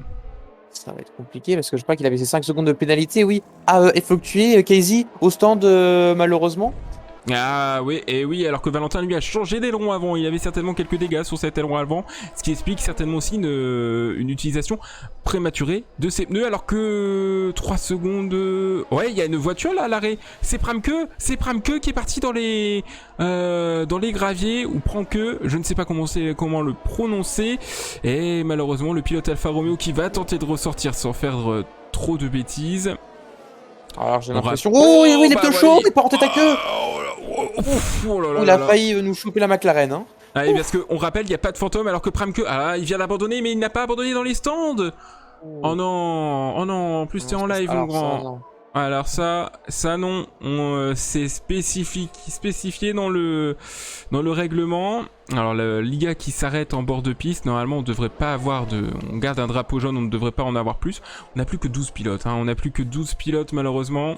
Ça va être compliqué parce que je crois qu'il avait ses 5 secondes de pénalité, oui. À effectuer Casey au stand malheureusement. Ah oui, et oui, alors que Valentin lui a changé d'aileron avant, il avait certainement quelques dégâts sur cet aileron avant, ce qui explique certainement aussi une utilisation prématurée de ses pneus, alors que 3 secondes... Ouais, il y a une voiture là à l'arrêt, c'est Pramke qui est parti dans les graviers, ou Pramke, je ne sais pas comment le prononcer, et malheureusement le pilote Alfa Romeo qui va tenter de ressortir sans faire trop de bêtises. Alors j'ai l'impression... Oh, oui, les pneus chauds, il part en tête à queue. Il a failli nous choper la McLaren. Hein. Ah, et parce qu'on rappelle, il n'y a pas de fantôme alors que Pramke, il vient d'abandonner, mais il n'a pas abandonné dans les stands. Oh non, en plus t'es en live mon grand. Alors ça non, c'est spécifié dans le règlement. Alors le Liga qui s'arrête en bord de piste, normalement on devrait pas avoir on garde un drapeau jaune, on ne devrait pas en avoir plus. On n'a plus que 12 pilotes, hein. On n'a plus que 12 pilotes malheureusement.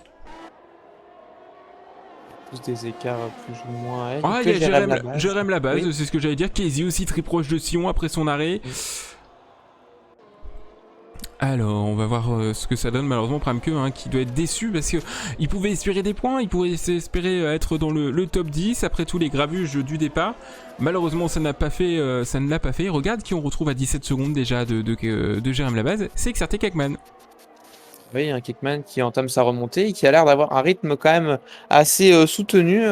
Tous des écarts plus ou moins. Ah, il y a Jérém Labasse, oui. C'est ce que j'allais dire. Casey aussi très proche de Sion après son arrêt. Oui. Alors, on va voir ce que ça donne. Malheureusement, Pramke qui doit être déçu parce qu'il pouvait espérer des points, il pouvait espérer être dans le top 10 après tous les grabuges du départ. Malheureusement, ça ne l'a pas fait. Regarde qui on retrouve à 17 secondes déjà de Jérém Labasse. C'est Exerté Kekman. Oui, un Kekman qui entame sa remontée et qui a l'air d'avoir un rythme quand même assez soutenu.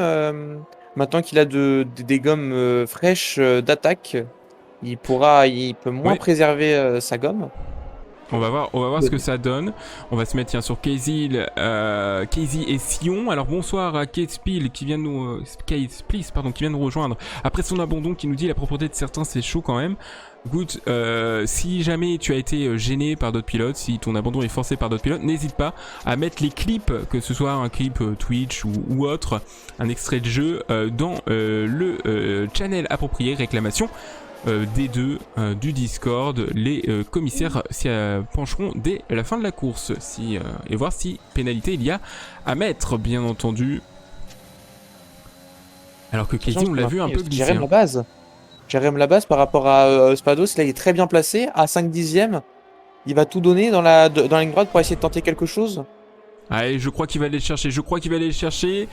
Maintenant qu'il a des gommes fraîches d'attaque, il peut moins préserver sa gomme. On va voir ce que ça donne. On va se mettre sur Casey et Sion. Alors bonsoir à Kate Spill qui vient de nous rejoindre après son abandon, qui nous dit la propreté de certains c'est chaud quand même. Good, si jamais tu as été gêné par d'autres pilotes, si ton abandon est forcé par d'autres pilotes, n'hésite pas à mettre les clips, que ce soit un clip Twitch ou autre, un extrait de jeu dans le channel approprié, réclamation des deux du Discord. Les commissaires s'y pencheront dès la fin de la course et voir si pénalité il y a à mettre, bien entendu. Alors que Casey, on l'a vu un peu glisser. Jérém Labasse par rapport à Spados, là il est très bien placé, à 5 dixièmes. Il va tout donner dans la ligne droite pour essayer de tenter quelque chose. Allez, je crois qu'il va aller le chercher.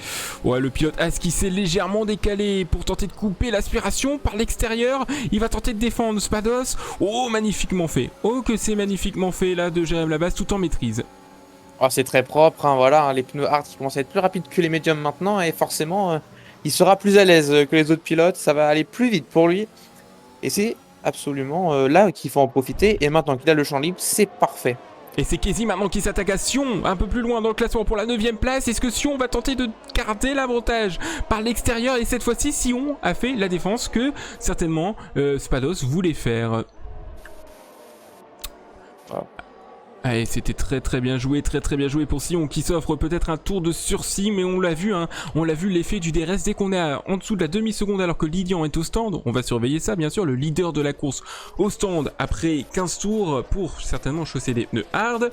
Ouais, le pilote As qui s'est légèrement décalé pour tenter de couper l'aspiration par l'extérieur. Il va tenter de défendre Spados. Oh, magnifiquement fait. Oh, que c'est magnifiquement fait là de Jérém Labas tout en maîtrise. Oh, c'est très propre, hein, voilà, hein, les pneus hard qui commencent à être plus rapides que les médiums maintenant et forcément il sera plus à l'aise que les autres pilotes, ça va aller plus vite pour lui et c'est absolument là qu'il faut en profiter et maintenant qu'il a le champ libre, c'est parfait. Et c'est Casey maintenant qui s'attaque à Sion, un peu plus loin dans le classement pour la 9ème place. Est-ce que Sion va tenter de garder l'avantage par l'extérieur? Et cette fois-ci, Sion a fait la défense que certainement Spados voulait faire. Wow. Allez, c'était très bien joué pour Sion qui s'offre peut-être un tour de sursis, mais on l'a vu, hein, l'effet du DRS dès qu'on est en dessous de la demi-seconde alors que Lilian est au stand. On va surveiller ça, bien sûr, le leader de la course au stand après 15 tours pour certainement chausser des pneus hard.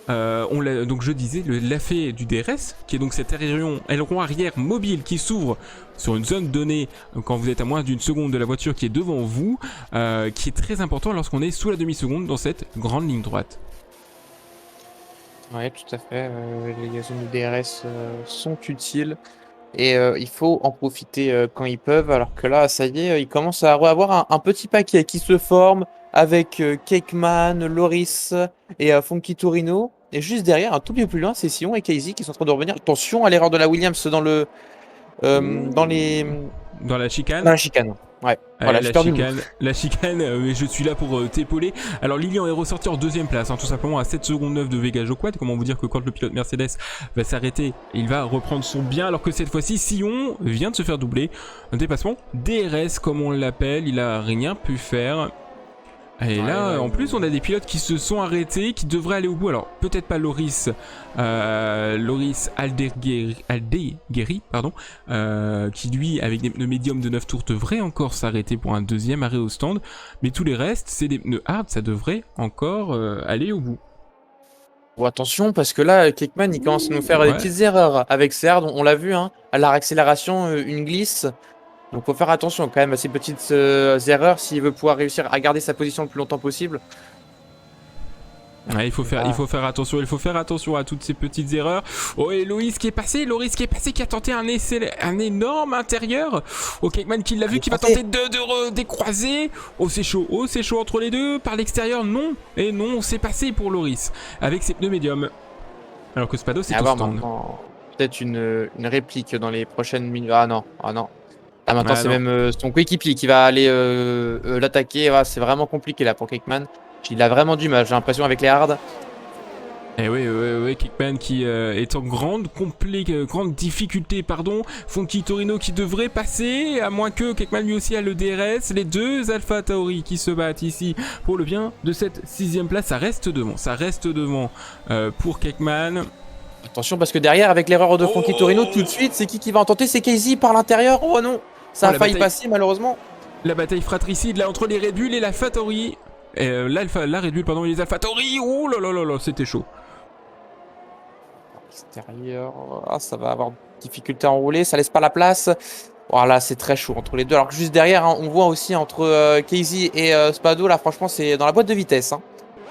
Donc je disais, l'effet du DRS, qui est donc cet aileron arrière mobile qui s'ouvre sur une zone donnée quand vous êtes à moins d'une seconde de la voiture qui est devant vous, qui est très important lorsqu'on est sous la demi-seconde dans cette grande ligne droite. Oui, tout à fait. Les zones de DRS sont utiles et il faut en profiter quand ils peuvent. Alors que là, ça y est, il commence à avoir un petit paquet qui se forme avec Cakeman, Loris et Funky Torino. Et juste derrière, un tout petit peu plus loin, c'est Sion et Casey qui sont en train de revenir. Attention à l'erreur de la Williams dans la chicane. Ouais. Voilà, la chicane, je suis là pour t'épauler. Alors Lilian est ressorti en 2ème place, hein, tout simplement à 7 secondes 9 de Vega Joquad. Comment vous dire que quand le pilote Mercedes va s'arrêter, il va reprendre son bien, alors que cette fois-ci, Sion vient de se faire doubler. Un dépassement DRS comme on l'appelle, il a rien pu faire. Et là, en plus, on a des pilotes qui se sont arrêtés, qui devraient aller au bout. Alors, peut-être pas Loris Aldeguerri, pardon, qui lui, avec des pneus médiums de 9 tours, devrait encore s'arrêter pour un 2e arrêt au stand. Mais tous les restes, c'est des pneus hard, ça devrait encore aller au bout. Bon, attention, parce que là, Cakeman, il commence à nous faire des petites erreurs avec ses hards. On l'a vu, hein, à la réaccélération, une glisse. Donc faut faire attention quand même à ces petites erreurs s'il veut pouvoir réussir à garder sa position le plus longtemps possible. Ouais, il faut faire attention à toutes ces petites erreurs. Oh, et Loris qui est passé, qui a tenté un énorme intérieur. Oh, Cakeman qui l'a vu, qui va tenter de décroiser. Oh, c'est chaud entre les deux. Par l'extérieur, non. Et non, c'est passé pour Loris avec ses pneus médiums. Alors que Spados est au stand. Peut-être une réplique dans les prochaines minutes. Ah non. Ah, maintenant, c'est même son coéquipier qui va aller l'attaquer. Ah, c'est vraiment compliqué là pour Cakeman. Il a vraiment du mal, j'ai l'impression, avec les hards. Eh oui, Cakeman qui est en grande difficulté, pardon. Funky Torino qui devrait passer, à moins que Cakeman lui aussi a le DRS. Les deux Alpha Tauri qui se battent ici pour le bien de cette 6ème place. Ça reste devant pour Cakeman. Attention, parce que derrière, avec l'erreur de Funky Torino, tout de suite, c'est qui va en tenter? C'est Casey par l'intérieur. Oh non, ça a failli passer malheureusement. La bataille fratricide là entre les Red Bull et la Alpha Tauri. La Red Bull, pardon, et les Alpha Tauri. Oh là, c'était chaud. Extérieur, ça va avoir difficulté à enrouler, ça laisse pas la place. Voilà, c'est très chaud entre les deux. Alors que juste derrière, hein, on voit aussi entre Casey et Spado, là franchement c'est dans la boîte de vitesse. Hein.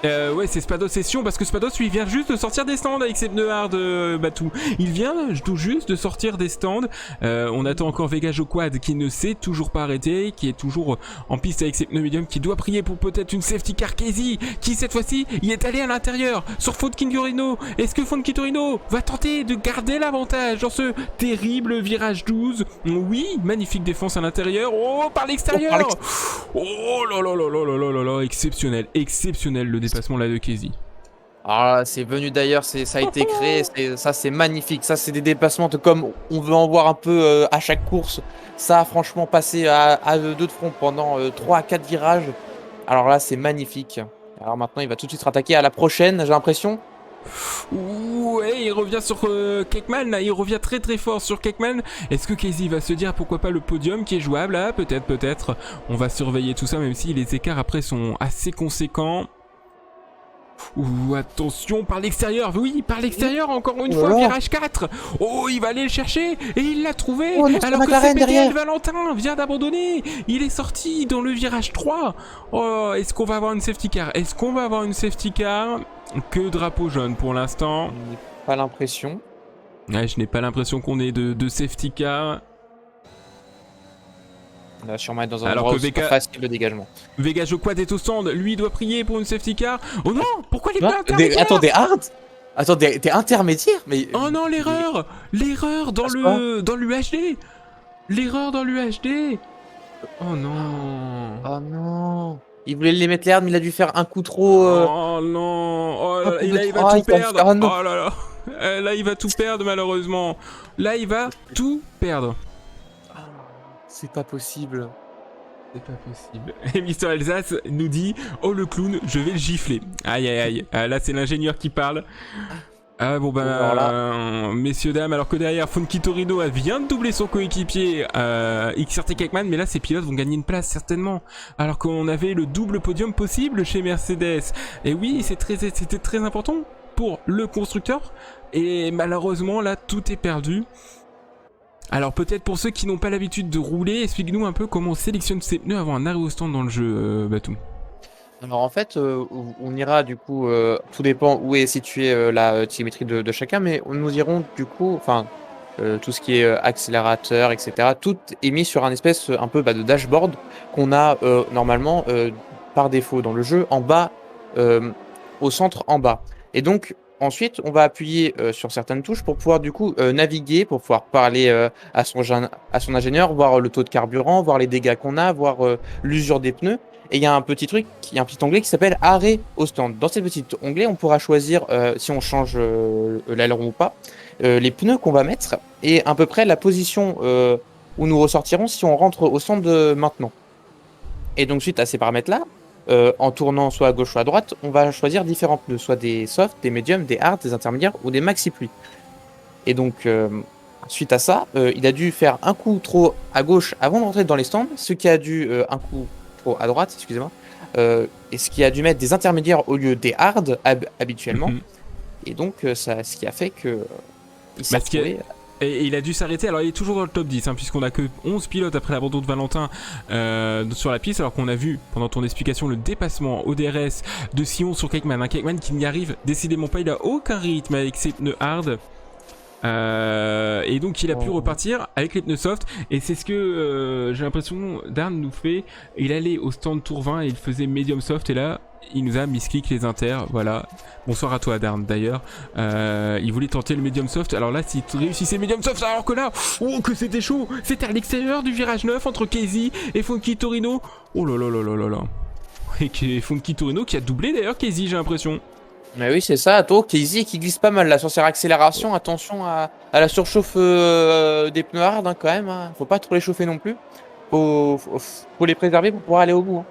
Ouais, c'est Spados Session parce que Spados lui vient juste de sortir des stands avec ses pneus hard Batou. Il vient tout juste de sortir des stands. On attend encore Vega Joquad qui ne s'est toujours pas arrêté, qui est toujours en piste avec ses pneus médiums, qui doit prier pour peut-être une safety car. Casey qui cette fois-ci y est allé à l'intérieur sur Funky Torino. Est-ce que Funky Torino va tenter de garder l'avantage dans ce terrible virage 12? Oui, magnifique défense à l'intérieur. Oh, par l'extérieur. Oh là, exceptionnel le dépassement là de Casey. Ah, c'est venu d'ailleurs, ça a été créé, ça c'est magnifique, ça c'est des dépassements comme on veut en voir un peu à chaque course. Ça a franchement passé à deux de front pendant 3 à 4 virages. Alors là c'est magnifique. Alors maintenant il va tout de suite se rattaquer à la prochaine, j'ai l'impression. Ouais, il revient sur Cakeman, là, il revient très fort sur Cakeman. Est-ce que Casey va se dire pourquoi pas le podium qui est jouable là? Peut-être. On va surveiller tout ça, même si les écarts après sont assez conséquents. Ouh, attention, par l'extérieur, oui, par l'extérieur, encore une fois, virage 4. Oh, il va aller le chercher, et il l'a trouvé, alors que CPTL Valentin vient d'abandonner. Il est sorti dans le virage 3. Oh, est-ce qu'on va avoir une safety car? Que drapeau jaune pour l'instant. pas l'impression. Ouais, je n'ai pas l'impression qu'on ait de safety car. On va sûrement être dans un Alors endroit que où c'est pas Vega- facile de dégagement. Vega Joquad est au stand, lui doit prier pour une safety car. Oh non, pourquoi il est pas Attends, intermédiaire? t'es hard? Attends, t'es intermédiaire? Mais. Oh non, l'erreur! L'erreur dans Passe quoi dans l'UHD! L'erreur dans l'UHD! Oh non! Oh non! Il voulait les mettre l'air, mais il a dû faire un coup trop. Oh non! Oh là là, et là il va Ah, tout il va perdre! faire un non. Oh là là! Là il va tout perdre malheureusement! Là il va tout perdre! Ah, c'est pas possible. C'est pas possible. Et Mister Alsace nous dit: oh le clown, je vais le gifler. Aïe aïe aïe. Là c'est l'ingénieur qui parle. Ah bon bah Alors là. messieurs dames, alors que derrière Funky Torino vient de doubler son coéquipier XRT Cakman, mais là ces pilotes vont gagner une place certainement. Alors qu'on avait le double podium possible chez Mercedes. Et oui, c'était très important pour le constructeur. Et malheureusement là tout est perdu. Alors peut-être pour ceux qui n'ont pas l'habitude de rouler, explique-nous un peu comment on sélectionne ses pneus avant un arrêt au stand dans le jeu, Batou. Alors en fait, on ira du coup, tout dépend où est située la télémétrie de chacun, mais nous irons du coup, enfin, tout ce qui est accélérateur, etc. Tout est mis sur un espèce un peu de dashboard qu'on a normalement par défaut dans le jeu en bas, au centre en bas. Et donc ensuite, on va appuyer sur certaines touches pour pouvoir du coup naviguer, pour pouvoir parler à son ingénieur, voir le taux de carburant, voir les dégâts qu'on a, voir l'usure des pneus. Et il y a un petit truc, il y a un petit onglet qui s'appelle arrêt au stand. Dans ce petit onglet, on pourra choisir si on change l'aileron ou pas, les pneus qu'on va mettre et à peu près la position où nous ressortirons si on rentre au stand maintenant. Et donc suite à ces paramètres-là, en tournant soit à gauche soit à droite, on va choisir différents pneus, soit des softs, des médiums, des hards, des intermédiaires ou des maxi pluie. Et donc suite à ça, il a dû faire un coup trop à gauche avant de rentrer dans les stands, ce qui a dû un coup à droite, excusez-moi, et ce qui a dû mettre des intermédiaires au lieu des hards habituellement. Et donc, ça, ce qui a fait que il s'est retrouvé. Et il a dû s'arrêter, alors il est toujours dans le top 10, puisqu'on a que 11 pilotes après l'abandon de Valentin sur la piste, alors qu'on a vu pendant ton explication le dépassement au DRS de Sion sur Cakman. Un Cakman qui n'y arrive décidément pas, il a aucun rythme avec ses pneus hard. Et donc il a pu repartir avec les pneus soft, et c'est ce que j'ai l'impression Darn nous fait. Il allait au stand tour 20 et il faisait medium soft, et là il nous a misclick les inters. Voilà, bonsoir à toi Darn d'ailleurs. Il voulait tenter le medium soft, alors là s'il réussissait medium soft, alors que là, oh que c'était chaud, c'était à l'extérieur du virage 9 entre Casey et Funky Torino. Oh là là là là là là. Et Funky Torino qui a doublé d'ailleurs Casey, j'ai l'impression. Mais oui, c'est ça, toi, Casey qui glisse pas mal là sur ses accélérations. Attention à la surchauffe des pneus hard quand même. Faut pas trop les chauffer non plus. Faut les préserver pour pouvoir aller au bout.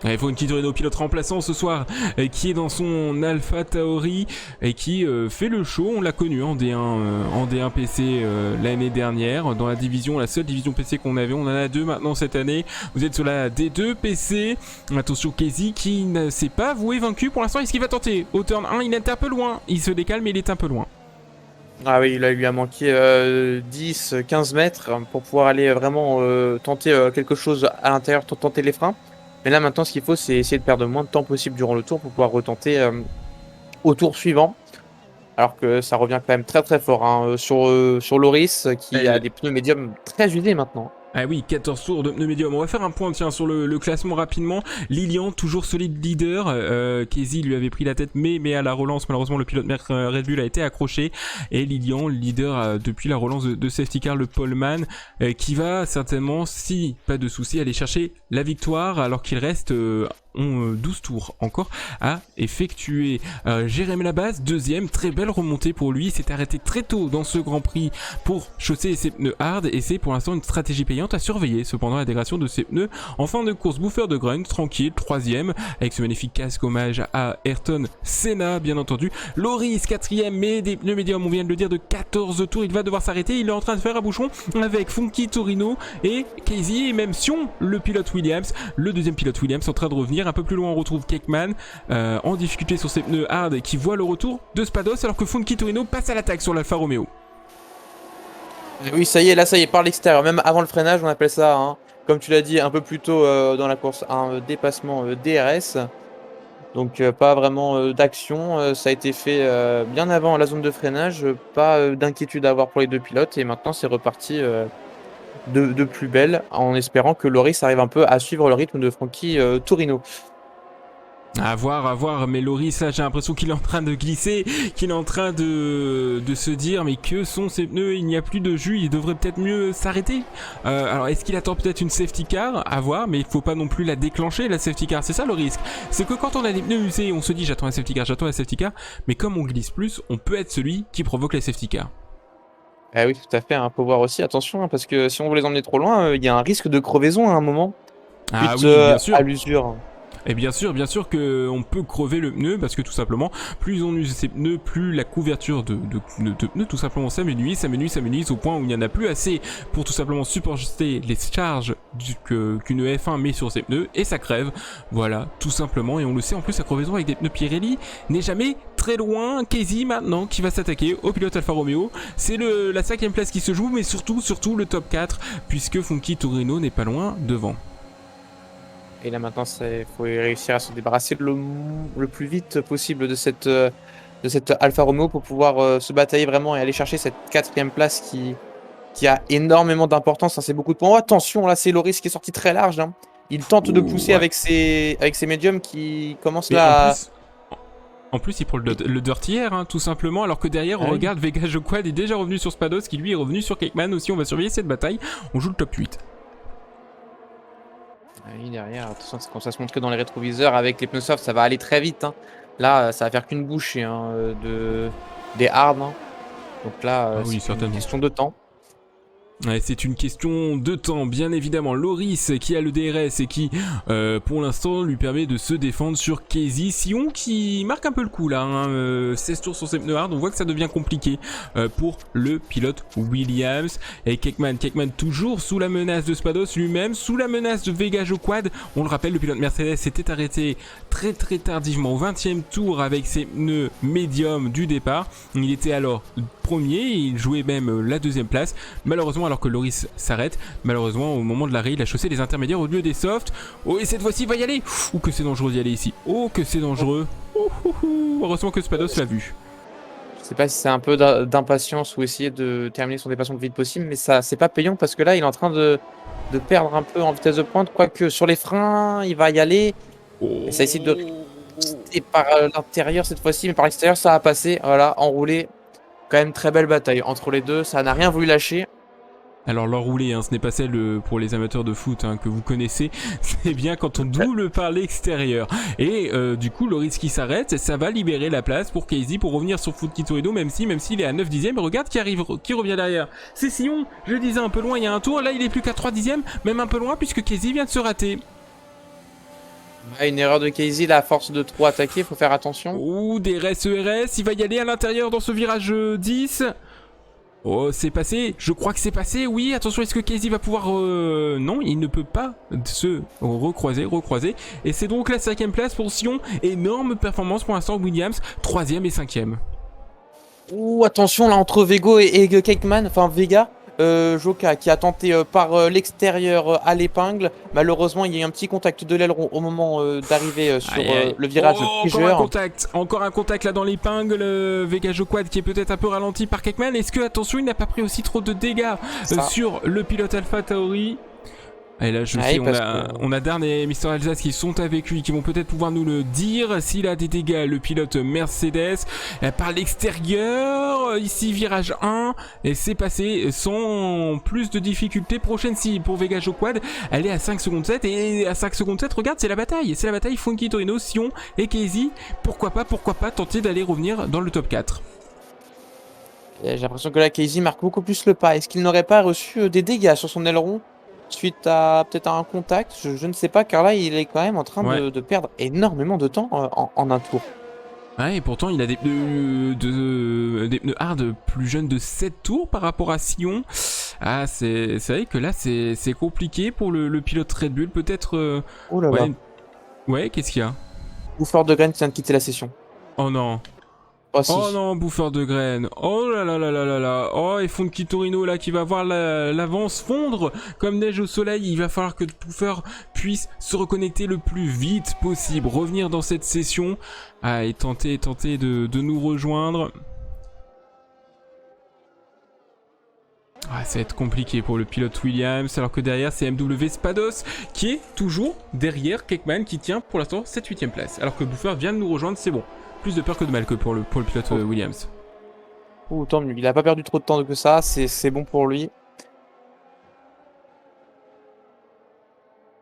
Il faut une petite Renault pilote remplaçant ce soir qui est dans son Alpha Tauri et qui fait le show. On l'a connu en D1 PC l'année dernière dans la division, la seule division PC qu'on avait. On en a deux maintenant cette année. Vous êtes sur la D2 PC. Attention Casey qui ne s'est pas avoué vaincu pour l'instant. Est-ce qu'il va tenter au turn 1? Il est un peu loin. Il se décale mais il est un peu loin. Ah oui, il lui a manqué 10-15 mètres pour pouvoir aller vraiment tenter quelque chose à l'intérieur, tenter les freins. Mais là maintenant ce qu'il faut c'est essayer de perdre le moins de temps possible durant le tour pour pouvoir retenter au tour suivant. Alors que ça revient quand même très très fort sur Loris qui a des pneus médiums très usés maintenant. Ah oui, 14 tours de pneus médium. On va faire un point tiens sur le classement rapidement. Lilian, toujours solide leader. Casey lui avait pris la tête, mais à la relance, malheureusement, le pilote Red Bull a été accroché. Et Lilian, leader depuis la relance de safety car, le poleman, qui va certainement, si pas de soucis, aller chercher la victoire, alors qu'il reste 12 tours encore à effectuer. Jérémy Labase, deuxième, très belle remontée pour lui. Il s'est arrêté très tôt dans ce Grand Prix pour chausser ses pneus hard, et c'est pour l'instant une stratégie payante à surveiller. Cependant, la dégradation de ses pneus en fin de course. Bouffeur de grunt, tranquille, troisième, avec ce magnifique casque hommage à Ayrton Senna, bien entendu. Loris, quatrième, mais des pneus médiums, on vient de le dire, de 14 tours. Il va devoir s'arrêter. Il est en train de faire un bouchon avec Funky Torino et Casey, et même Sion, le pilote Williams, le deuxième pilote Williams, en train de revenir. Un peu plus loin, on retrouve Cakman en difficulté sur ses pneus hard, qui voit le retour de Spados, alors que Funky Torino passe à l'attaque sur l'Alfa Romeo. Oui, ça y est, là, ça y est, par l'extérieur, même avant le freinage, on appelle ça, comme tu l'as dit un peu plus tôt dans la course, un dépassement DRS. Donc pas vraiment d'action. Ça a été fait bien avant la zone de freinage. Pas d'inquiétude à avoir pour les deux pilotes. Et maintenant, c'est reparti de plus belle en espérant que Loris arrive un peu à suivre le rythme de Frankie Torino. À voir, mais Loris, là, j'ai l'impression qu'il est en train de glisser, qu'il est en train de se dire, mais que sont ces pneus, il n'y a plus de jus, il devrait peut-être mieux s'arrêter. Alors, est-ce qu'il attend peut-être une safety car? À voir, mais il faut pas non plus la déclencher, la safety car, c'est ça le risque. C'est que quand on a des pneus usés, on se dit, j'attends la safety car, mais comme on glisse plus, on peut être celui qui provoque la safety car. Ah oui, tout à fait. Faut voir aussi, attention, hein, parce que si on veut les emmener trop loin, il y a un risque de crevaison à un moment, Ah suite oui, bien sûr. à l'usure. Et bien sûr que on peut crever le pneu parce que tout simplement, plus on use ces pneus, plus la couverture de pneus tout simplement s'amenuise au point où il n'y en a plus assez pour tout simplement supporter les charges qu'une F1 met sur ses pneus et ça crève. Voilà, tout simplement. Et on le sait en plus, la crevaison avec des pneus Pirelli n'est jamais très loin. Casey maintenant qui va s'attaquer au pilote Alfa Romeo. C'est la 5ème place qui se joue, mais surtout le top 4 puisque Funky Torino n'est pas loin devant. Et là maintenant, il faut réussir à se débarrasser le plus vite possible de cette Alfa Romeo pour pouvoir se batailler vraiment et aller chercher cette 4ème place qui a énormément d'importance. Hein, c'est beaucoup de points. Oh, attention, là c'est Loris qui est sorti très large. Hein. Il tente de pousser ouais. avec ses médiums qui commencent Mais là en plus, il prend le dirty air, hein, tout simplement, alors que derrière, on regarde Vega Joquad est déjà revenu sur Spados, qui lui est revenu sur Cakman aussi. On va surveiller cette bataille. On joue le top 8. Oui, derrière, attention, quand ça se montre que dans les rétroviseurs avec les pneus soft, ça va aller très vite. Hein. Là, ça va faire qu'une bouchée hein, des hard. Hein. Donc là, oui, c'est une question de temps. Ouais, c'est une question de temps, bien évidemment. Loris qui a le DRS et qui, pour l'instant, lui permet de se défendre sur Casey. Sion qui marque un peu le coup là, hein, 16 tours sur ses pneus hard. On voit que ça devient compliqué pour le pilote Williams. Et Cakman toujours sous la menace de Spados, lui-même sous la menace de Vega Joquad. On le rappelle, le pilote Mercedes s'était arrêté très tardivement au 20e tour avec ses pneus médiums du départ. Il était alors premier, il jouait même la 2ème place. Malheureusement, alors que Loris s'arrête, malheureusement au moment de l'arrêt, il a chaussé les intermédiaires au lieu des softs. Oh, et cette fois-ci il va y aller. Oh, que c'est dangereux d'y aller ici. Oh, que c'est dangereux. Heureusement que Spados l'a vu. Je sais pas si c'est un peu d'impatience ou essayer de terminer son dépassement le plus vite possible, mais ça c'est pas payant parce que là il est en train de perdre un peu en vitesse de pointe, quoique sur les freins il va y aller. Et ça essaie de rester par l'intérieur cette fois-ci, mais par l'extérieur ça a passé. Voilà, enroulé. Quand même très belle bataille entre les deux, ça n'a rien voulu lâcher. Alors l'enroulé, hein, ce n'est pas celle pour les amateurs de foot hein, que vous connaissez, c'est bien quand on double par l'extérieur. Et du coup, Loris qui s'arrête, ça va libérer la place pour Casey pour revenir sur Funky Torino, même s'il est à 9 dixièmes. Regarde qui revient derrière. C'est Sion, je le disais un peu loin il y a un tour, là il est plus qu'à 3 dixièmes, même un peu loin puisque Casey vient de se rater. Ouais, une erreur de Casey, là, à force de trop attaquer, faut faire attention. Ouh, des RS, il va y aller à l'intérieur dans ce virage 10. Oh, c'est passé, je crois que c'est passé, oui, attention, est-ce que Casey va pouvoir... Non, il ne peut pas se recroiser, et c'est donc la 5ème place pour Sion, énorme performance pour l'instant, Williams, 3ème et 5ème. Ouh, attention, là, entre Vego et Cakman, enfin Vega, Joka qui a tenté par l'extérieur à l'épingle. Malheureusement, il y a eu un petit contact de l'aileron au moment d'arriver sur le virage piégeur. Encore un contact là dans l'épingle. Vega Joquad qui est peut-être un peu ralenti par Cakman. Est-ce que, attention, il n'a pas pris aussi trop de dégâts sur le pilote Alpha Tauri? Et là, je sais, on a Darn et Mister Alsace qui sont avec lui, qui vont peut-être pouvoir nous le dire. S'il a des dégâts, le pilote Mercedes, par l'extérieur, ici virage 1, et c'est passé sans plus de difficultés. Prochaine cible pour Vega Joquad, elle est à 5 secondes 7, et à 5 secondes 7, regarde, c'est la bataille Funky Torino, Sion et Casey. Pourquoi pas tenter d'aller revenir dans le top 4. J'ai l'impression que là, Casey marque beaucoup plus le pas. Est-ce qu'il n'aurait pas reçu des dégâts sur son aileron suite à peut-être à un contact, je ne sais pas, car là il est quand même en train de perdre énormément de temps en un tour. Ouais, et pourtant il a des pneus hard plus jeunes de 7 tours par rapport à Sion. Ah, c'est vrai que là c'est compliqué pour le pilote Red Bull, peut-être... Oh là là. Ouais, qu'est-ce qu'il y a? Bouffeur de graines qui vient de quitter la session. Oh non. Oh si. Oh non, bouffeur de graines. Oh là là là là là là. Oh, et Funky Torino là qui va voir l'avance fondre comme neige au soleil. Il va falloir que Bouffeur puisse se reconnecter le plus vite possible, revenir dans cette session et tenter de nous rejoindre. Ça va être compliqué pour le pilote Williams, alors que derrière c'est MW Spados qui est toujours derrière Kekman qui tient pour l'instant cette 8ème place. Alors que Bouffeur vient de nous rejoindre, c'est bon. Plus de peur que de mal que pour le pilote Williams. Oh, tant mieux, il a pas perdu trop de temps que ça, c'est bon pour lui.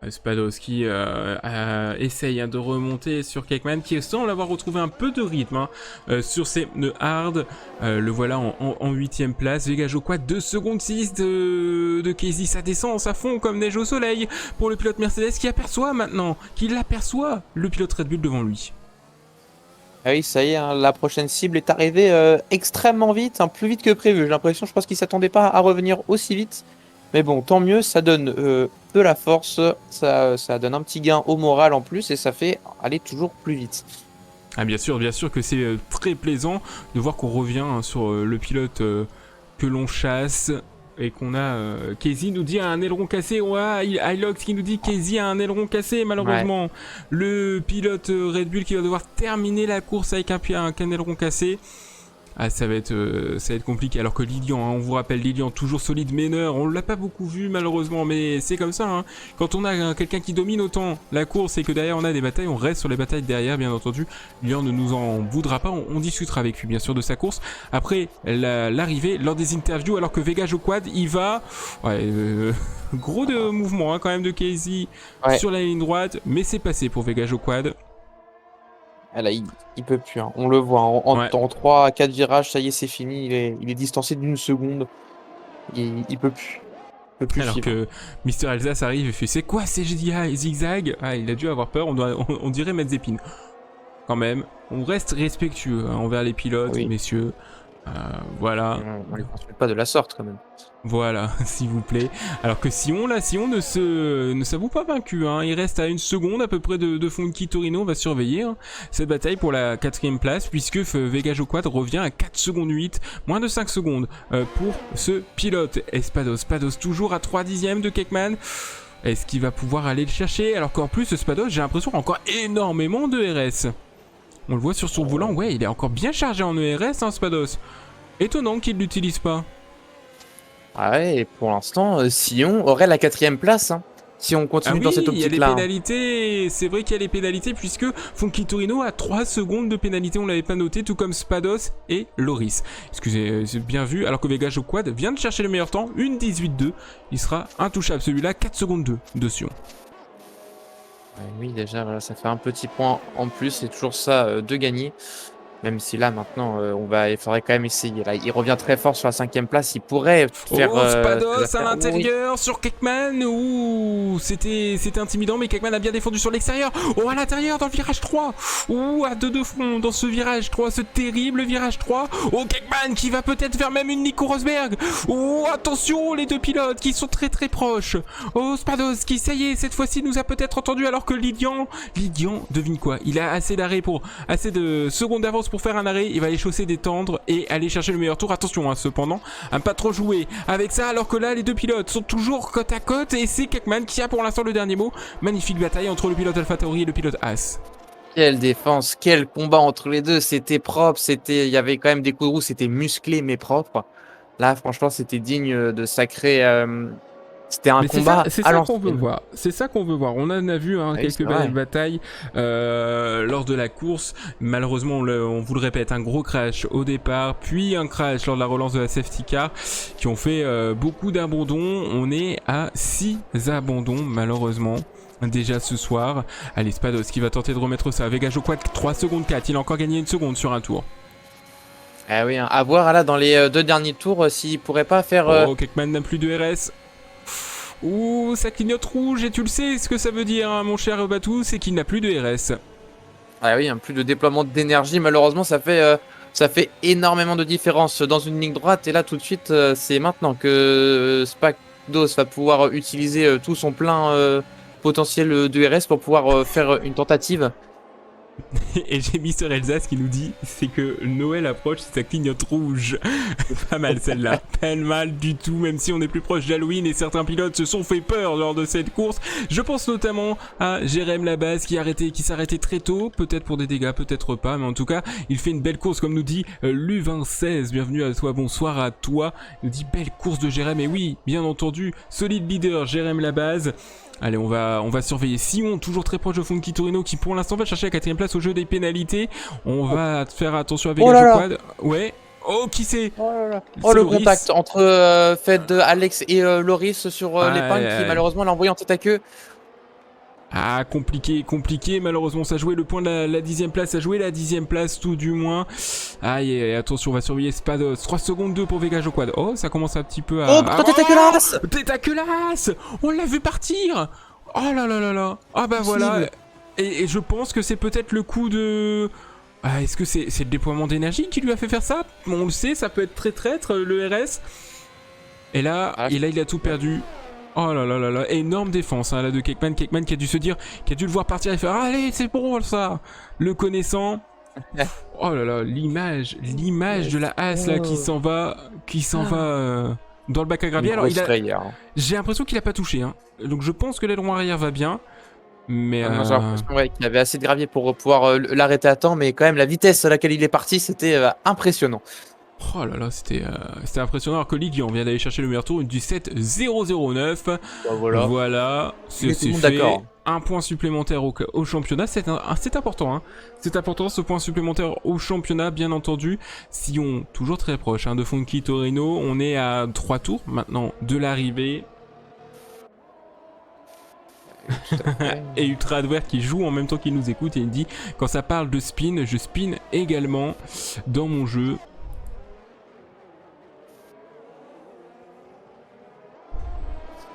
Spados qui essaye de remonter sur Kekman qui semble avoir retrouvé un peu de rythme sur ses nœuds hard. Le voilà en 8ème place. Vegajo Quad 2 secondes 6 de Casey. Ça descend, ça fond comme neige au soleil pour le pilote Mercedes qui aperçoit maintenant, qui l'aperçoit le pilote Red Bull devant lui. Ah oui, ça y est, hein, la prochaine cible est arrivée extrêmement vite, plus vite que prévu. J'ai l'impression, je pense qu'il s'attendait pas à revenir aussi vite. Mais bon, tant mieux, ça donne de la force, ça donne un petit gain au moral en plus et ça fait aller toujours plus vite. Ah bien sûr que c'est très plaisant de voir qu'on revient sur le pilote que l'on chasse et qu'on a... Casey nous dit un aileron cassé, ouais, Ilox qui nous dit Casey a un aileron cassé malheureusement. Ouais. Le pilote Red Bull qui va devoir terminer la course avec un aileron cassé. Ça va être compliqué, alors que Lilian, on vous rappelle Lilian, toujours solide meneur, on l'a pas beaucoup vu malheureusement, mais c'est comme ça, quand on a quelqu'un qui domine autant la course et que derrière on a des batailles, on reste sur les batailles derrière, bien entendu. Lilian ne nous en voudra pas, on discutera avec lui bien sûr de sa course. Après l'arrivée, lors des interviews, alors que Vegajo Quad, il va... gros de mouvement quand même de Casey sur la ligne droite, mais c'est passé pour Vegajo Quad. Ah là, il peut plus, on le voit, en 3 à 4 virages, ça y est, c'est fini, il est distancé d'1 seconde, il peut plus. Alors que Mister Alsace arrive et fait c'est quoi ces zigzags? Il a dû avoir peur, on dirait Mazepin. Quand même, on reste respectueux envers les pilotes, messieurs. Voilà. On les consulte pas de la sorte quand même. Voilà, s'il vous plaît. Alors que Sion ne s'avoue pas vaincu. Il reste à 1 seconde à peu près de Funky Torino. On va surveiller cette bataille pour la 4ème place puisque Vegajo Quad revient à 4 secondes 8, moins de 5 secondes pour ce pilote. Et Spados toujours à 3 dixièmes de Kekman. Est-ce qu'il va pouvoir aller le chercher? Alors qu'en plus, Spados, j'ai l'impression encore énormément de RS. On le voit sur son volant, il est encore bien chargé en ERS, Spados. Étonnant qu'il ne l'utilise pas. Et pour l'instant, Sion aurait la 4ème place. Si on continue dans cette optique-là. Il y a les pénalités, c'est vrai qu'il y a les pénalités, puisque Funky Torino a 3 secondes de pénalité, on ne l'avait pas noté, tout comme Spados et Loris. Excusez, c'est bien vu, alors que Vegajo Quad vient de chercher le meilleur temps, 1:18.2. Il sera intouchable, celui-là, 4 secondes 2 de Sion. Oui, déjà, voilà, ça fait un petit point en plus, c'est toujours ça de gagner. Même si là, maintenant, il faudrait quand même essayer. Là, il revient très fort sur la 5ème place. Il pourrait faire... Spados à l'intérieur sur Kekman. C'était intimidant, mais Kekman a bien défendu sur l'extérieur. À l'intérieur, dans le virage 3. À 2 de front, dans ce virage 3, ce terrible virage 3. Kekman qui va peut-être faire même une Nico Rosberg. Attention, les deux pilotes qui sont très très proches. Spados qui, ça y est, cette fois-ci, nous a peut-être entendu, alors que Lilian, devine quoi? Il a assez de secondes d'avance pour faire un arrêt, il va aller chausser des tendres et aller chercher le meilleur tour. Attention cependant, à ne pas trop jouer avec ça, alors que là les deux pilotes sont toujours côte à côte et c'est Kekman qui a pour l'instant le dernier mot. Magnifique bataille entre le pilote AlphaTauri et le pilote Haas. Quelle défense, quel combat entre les deux, c'était propre, il y avait quand même des coups de roue, c'était musclé mais propre. Là franchement c'était digne de sacré... C'était un combat. C'est ça qu'on veut voir. C'est ça qu'on veut voir. On en a vu quelques belles batailles lors de la course. Malheureusement, on vous le répète, un gros crash au départ, puis un crash lors de la relance de la safety car, qui ont fait beaucoup d'abandons. On est à 6 abandons malheureusement. Déjà ce soir. Allez, Spados qui va tenter de remettre ça. Vegajo Quad 3 secondes 4. Il a encore gagné 1 seconde sur un tour. Ah oui, à voir là dans les 2 derniers tours s'il pourrait pas faire. Kekman n'a plus de RS. Ça clignote rouge et tu le sais ce que ça veut dire, mon cher Batou, c'est qu'il n'a plus de RS. Ah oui, plus de déploiement d'énergie, malheureusement ça fait énormément de différence dans une ligne droite. Et là tout de suite, c'est maintenant que Spados va pouvoir utiliser tout son plein potentiel de RS pour pouvoir faire une tentative. Et j'ai Mister Elsace qui nous dit c'est que Noël approche, ça clignote rouge. Pas mal celle-là, pas mal du tout, même si on est plus proche d'Halloween et certains pilotes se sont fait peur lors de cette course. Je pense notamment à Jérém Labase qui s'est arrêté très tôt, peut-être pour des dégâts, peut-être pas, mais en tout cas il fait une belle course comme nous dit Lu26. Bienvenue à toi, bonsoir à toi. Il nous dit belle course de Jérém, et oui, bien entendu, solide leader Jérém Labase. Allez, on va surveiller Simon, toujours très proche de Funky Torino, qui pour l'instant va chercher la 4ème place au jeu des pénalités. On va faire attention avec Vega Quad. Ouais. Oh, qui c'est? Oh, le contact entre Fed, Alex et Loris sur l'épingle qui malheureusement l'a envoyé en tête à queue. Ah, compliqué, malheureusement ça jouait le point de la 10ème place, ça jouait la 10ème place tout du moins. Aïe, attention, on va surveiller Spados, 3 secondes 2 pour Vega Quad. Oh, ça commence un petit peu à... Oh, putain, Tétaculasse! Tétaculasse! On l'a vu partir! Oh là là là là! Ah bah voilà. Et je pense que c'est peut-être le coup de... Ah, est-ce que c'est le déploiement d'énergie qui lui a fait faire ça? On le sait, ça peut être très traître, le RS. Et là, il a tout perdu. Oh là là là là, énorme défense là de Cakman. Cakman qui a dû se dire, qui a dû le voir partir et faire allez c'est bon ça. Le connaissant. Oh là là, l'image de la As là qui s'en va dans le bac à gravier. Alors j'ai l'impression qu'il a pas touché hein. Donc je pense que l'aileron arrière va bien. Mais j'ai l'impression qu'il avait assez de gravier pour pouvoir l'arrêter à temps, mais quand même la vitesse à laquelle il est parti c'était impressionnant. Oh là là, c'était impressionnant. Alors que Ligue, on vient d'aller chercher le meilleur tour du 7-009. Bah voilà, c'est fait. Un point supplémentaire au championnat. C'est important, hein. C'est important ce point supplémentaire au championnat, bien entendu. Si on toujours très proche hein, de Funky Torino, on est à 3 tours maintenant de l'arrivée. Et Ultra Adware qui joue en même temps qu'il nous écoute et il dit quand ça parle de spin, je spin également dans mon jeu.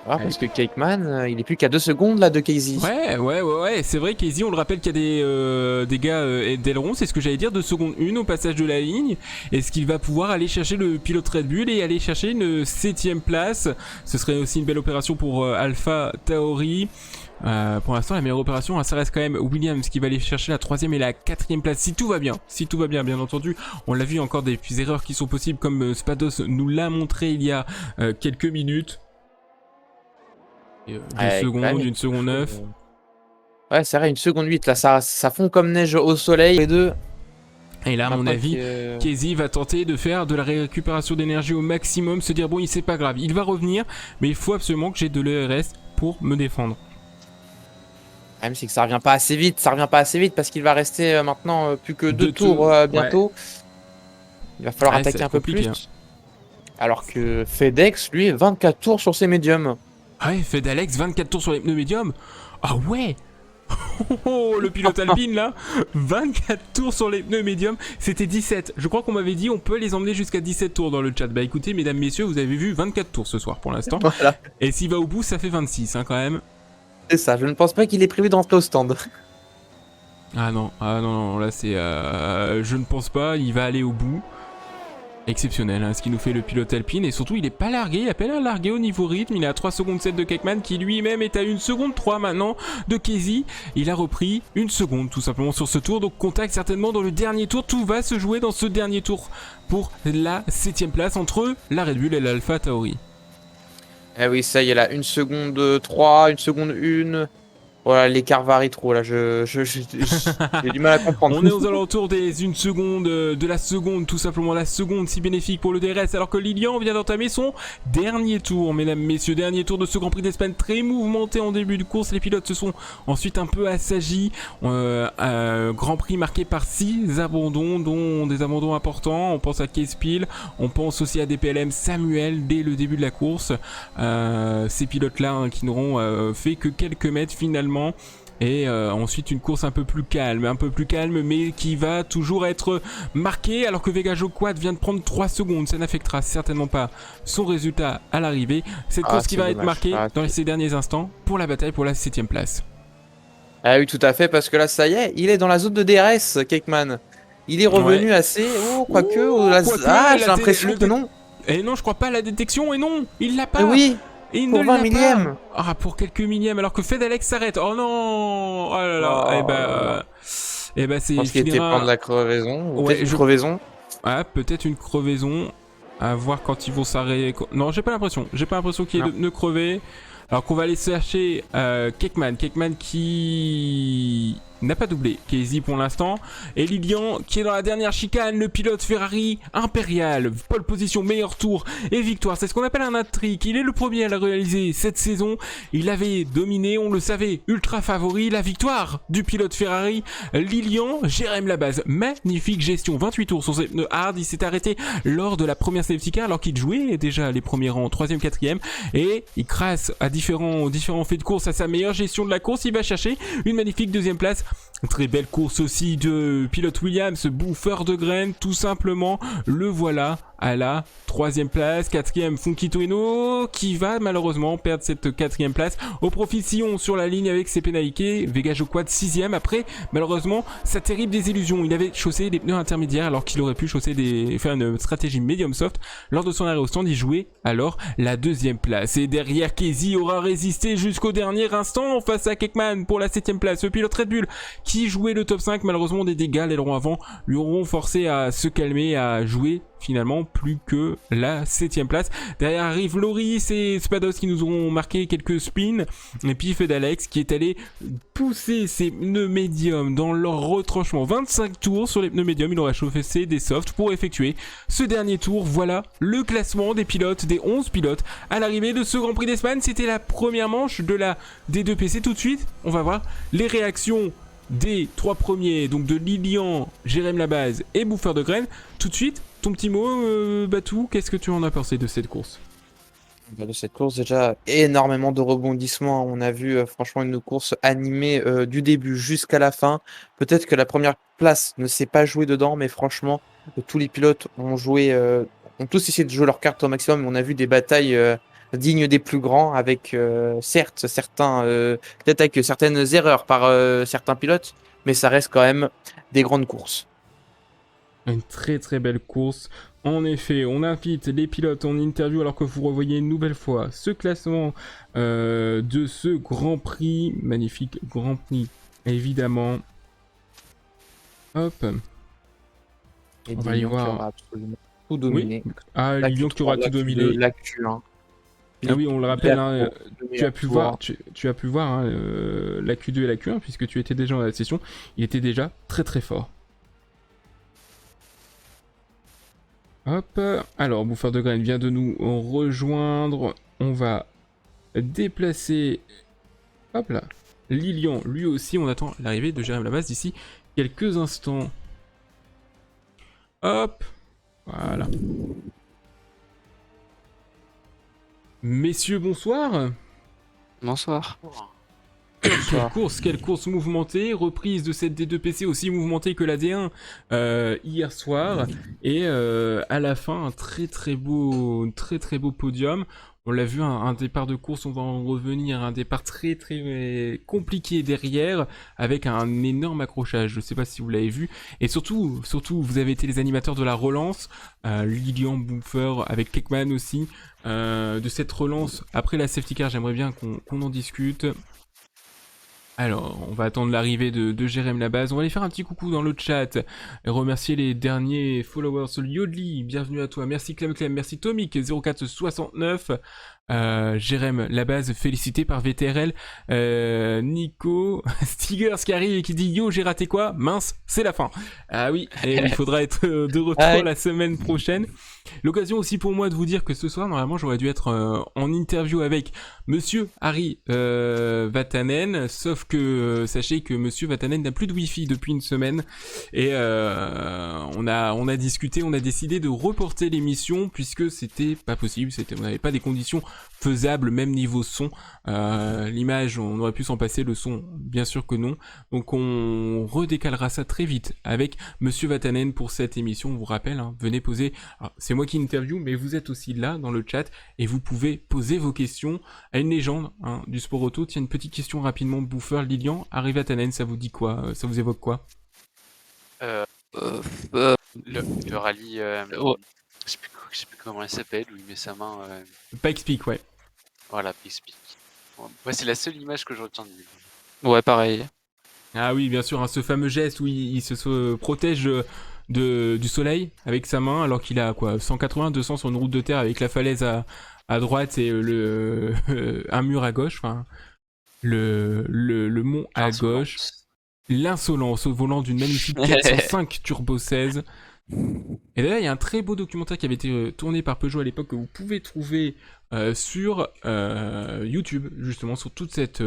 Parce que Cakman, il est plus qu'à 2 secondes là de Casey. Ouais, c'est vrai Casey, on le rappelle qu'il y a des gars d'aileron, c'est ce que j'allais dire, 2 secondes 1 au passage de la ligne. Est-ce qu'il va pouvoir aller chercher le pilote Red Bull et aller chercher une 7ème place? Ce serait aussi une belle opération pour Alpha Tauri. Pour l'instant la meilleure opération ça reste quand même Williams qui va aller chercher la 3ème et la 4ème place si tout va bien bien entendu. On l'a vu, encore des petites erreurs qui sont possibles comme Spados nous l'a montré il y a quelques minutes. 2 secondes, 1 seconde 9. Ouais, c'est vrai, 1 seconde 8 là, ça fond comme neige au soleil les deux. Et là, à mon avis, Casey va tenter de faire de la récupération d'énergie au maximum, se dire bon, c'est pas grave, il va revenir, mais il faut absolument que j'ai de l'ERS pour me défendre. Le problème, c'est que ça revient pas assez vite, parce qu'il va rester maintenant plus que 2 tours bientôt. Ouais. Il va falloir attaquer un peu plus. Hein. Alors que FedEx, lui, 24 tours sur ses médiums. Ah ouais, FedEx, 24 tours sur les pneus médiums. Ah ouais. Oh, le pilote Alpine là, 24 tours sur les pneus médiums, c'était 17. Je crois qu'on m'avait dit on peut les emmener jusqu'à 17 tours dans le chat. Bah écoutez, mesdames, messieurs, vous avez vu 24 tours ce soir pour l'instant. Voilà. Et s'il va au bout, ça fait 26 hein, quand même. C'est ça, je ne pense pas qu'il est prévu d'entrer au stand. Ah non, là c'est... je ne pense pas, il va aller au bout. Exceptionnel, hein, ce qui nous fait le pilote Alpine. Et surtout, il est pas largué, il a pas l'air largué au niveau rythme. Il est à 3 secondes 7 de Cakman, qui lui-même est à 1 seconde 3 maintenant de Casey. Il a repris 1 seconde tout simplement sur ce tour. Donc contact certainement dans le dernier tour. Tout va se jouer dans ce dernier tour pour la 7ème place entre la Red Bull et l'Alpha Tauri. Eh oui, ça y est là, 1 seconde 3, 1 seconde 1. Voilà, l'écart varie trop là, j'ai du mal à comprendre. On est aux alentours des 1 seconde, de la seconde, tout simplement la seconde si bénéfique pour le DRS, alors que Lilian vient d'entamer son dernier tour, mesdames, messieurs, dernier tour de ce Grand Prix d'Espagne, très mouvementé en début de course. Les pilotes se sont ensuite un peu assagis, Grand Prix marqué par 6 abandons, dont des abandons importants. On pense à Kespil, on pense aussi à des PLM Samuel dès le début de la course. Ces pilotes-là hein, qui n'auront fait que quelques mètres finalement. Et ensuite une course un peu plus calme, mais qui va toujours être marquée, alors que Vega Quad vient de prendre 3 secondes. Ça n'affectera certainement pas son résultat à l'arrivée. Cette course qui va être marquée dans ces derniers instants pour la bataille pour la 7ème place. Ah oui, tout à fait, parce que là, ça y est, il est dans la zone de DRS, Cakman. Il est revenu assez... Oh, quoique... j'ai l'impression que non. Et non, je crois pas à la détection, et non, il l'a pas. Oui. Il pour 20 millièmes. Ah, pour quelques millièmes, alors que FedEx s'arrête. Oh non. Oh là là. Et bah Je c'est pense qu'il était prendre finira. la crevaison, ou Ouais, peut-être une crevaison. Ah, peut-être une crevaison. À voir quand ils vont s'arrêter. Non, j'ai pas l'impression. J'ai pas l'impression qu'il y ait Non. de pneus crevés. Alors qu'on va aller chercher Kekman. Kekman qui n'a pas doublé Casey pour l'instant. Et Lilian qui est dans la dernière chicane. Le pilote Ferrari impérial. Pole position, meilleur tour et victoire. C'est ce qu'on appelle un hat-trick. Il est le premier à le réaliser cette saison. Il avait dominé, on le savait, ultra favori. La victoire du pilote Ferrari. Lilian, Jérém Labase. Magnifique gestion. 28 tours sur ses pneus hard. Il s'est arrêté lors de la première safety car alors qu'il jouait déjà les premiers rangs, 3ème, 4ème. Et il crasse à différents faits de course à sa meilleure gestion de la course. Il va chercher une magnifique 2ème place. Très belle course aussi de pilote Williams, bouffeur de graines, tout simplement. Le voilà à la 3ème place. 4ème Funky Torino qui va malheureusement perdre cette 4ème place au profit de Sillon sur la ligne avec ses pénalités. Vega Joquad 6ème. Après malheureusement sa terrible désillusion. Il avait chaussé des pneus intermédiaires alors qu'il aurait pu faire une stratégie medium soft. Lors de son arrêt au stand, il jouait alors la 2ème place. Et derrière, Casey aura résisté jusqu'au dernier instant face à Kekman pour la 7ème place. Le pilote Red Bull qui jouait le top 5, malheureusement des dégâts, l'aileron avant lui auront forcé à se calmer, à jouer finalement plus que la 7ème place. Derrière arrive Loris et Spados qui nous auront marqué quelques spins. Et puis Fedalex qui est allé pousser ses pneus médiums dans leur retranchement. 25 tours sur les pneus médiums, il aura chauffé des softs pour effectuer ce dernier tour. Voilà le classement des pilotes, des 11 pilotes à l'arrivée de ce Grand Prix d'Espagne. C'était la première manche de la D2PC. Tout de suite, on va voir les réactions des 3 premiers, donc de Lilian, Jérém Labase et Bouffeur de Graines. Tout de suite, ton petit mot, Batou, qu'est-ce que tu en as pensé de cette course? De cette course, déjà, énormément de rebondissements. On a vu franchement une course animée du début jusqu'à la fin. Peut-être que la première place ne s'est pas jouée dedans, mais franchement, tous les pilotes ont tous essayé de jouer leur carte au maximum. On a vu des batailles dignes des plus grands, avec certes peut-être avec certaines erreurs par certains pilotes, mais ça reste quand même des grandes courses. Une très très belle course. En effet, on invite les pilotes en interview alors que vous revoyez une nouvelle fois ce classement de ce Grand Prix. Magnifique Grand Prix, évidemment. Hop. Et On va y Lilian qui voir. aura absolument tout dominé. Oui. Ah, La Lilian qui aura Q3, tout dominé. La Q1. Ah oui, on le rappelle, hein, tu as pu voir, tour. tu as pu voir hein, la Q2 et la Q1 puisque tu étais déjà dans la session. Il était déjà très très fort. Hop, alors Bouffeur de Graines vient de nous rejoindre. On va déplacer, hop là, Lilian, lui aussi. On attend l'arrivée de Jérém Labase d'ici quelques instants. Hop, voilà. Messieurs, bonsoir. Bonsoir. Quelle course mouvementée, reprise de cette D2PC aussi mouvementée que la D1 hier soir, et à la fin un très beau podium. On l'a vu, un départ de course, on va en revenir, un départ très compliqué derrière, avec un énorme accrochage, je sais pas si vous l'avez vu, et surtout, vous avez été les animateurs de la relance, Lilian, Boomfer, avec Kekman aussi, de cette relance après la safety car, j'aimerais bien qu'on en discute. Alors, on va attendre l'arrivée de Jérém Labase. On va aller faire un petit coucou dans le chat et remercier les derniers followers. Yodli, bienvenue à toi. Merci Clem, merci Tomic0469. Jérém Labase, félicité par VTRL. Nico, Stigers qui arrive et qui dit yo, j'ai raté quoi? Mince, c'est la fin. Ah oui, et il faudra être de retour la semaine prochaine. L'occasion aussi pour moi de vous dire que ce soir, normalement, j'aurais dû être en interview avec Monsieur Harry Vatanen, sauf que sachez que Monsieur Vatanen n'a plus de Wi-Fi depuis une semaine, et on a discuté, on a décidé de reporter l'émission puisque c'était pas possible, on n'avait pas des conditions faisables, même niveau son. L'image, on aurait pu s'en passer, le son, bien sûr que non. Donc on redécalera ça très vite avec Monsieur Vatanen pour cette émission. On vous rappelle, hein, venez poser. Alors, c'est moi qui interview, mais vous êtes aussi là dans le chat et vous pouvez poser vos questions à une légende hein, du sport auto. Tiens, une petite question rapidement, Bouffeur, Lilian, Harry Vatanen, ça vous dit quoi? Ça vous évoque quoi? Le rallye, Oh. je sais plus comment elle s'appelle, où il met sa main. Pikes Peak, ouais. Voilà, Peace Peak. Ouais, c'est la seule image que je retiens de lui. Ouais, pareil. Ah oui, bien sûr, hein, ce fameux geste où il se protège du soleil avec sa main alors qu'il a quoi 180, 200 sur une route de terre avec la falaise à droite et un mur à gauche, enfin le mont à gauche. Insolente. L'insolence au volant d'une magnifique 405 Turbo 16. Et d'ailleurs, il y a un très beau documentaire qui avait été tourné par Peugeot à l'époque que vous pouvez trouver sur YouTube, justement, sur toute cette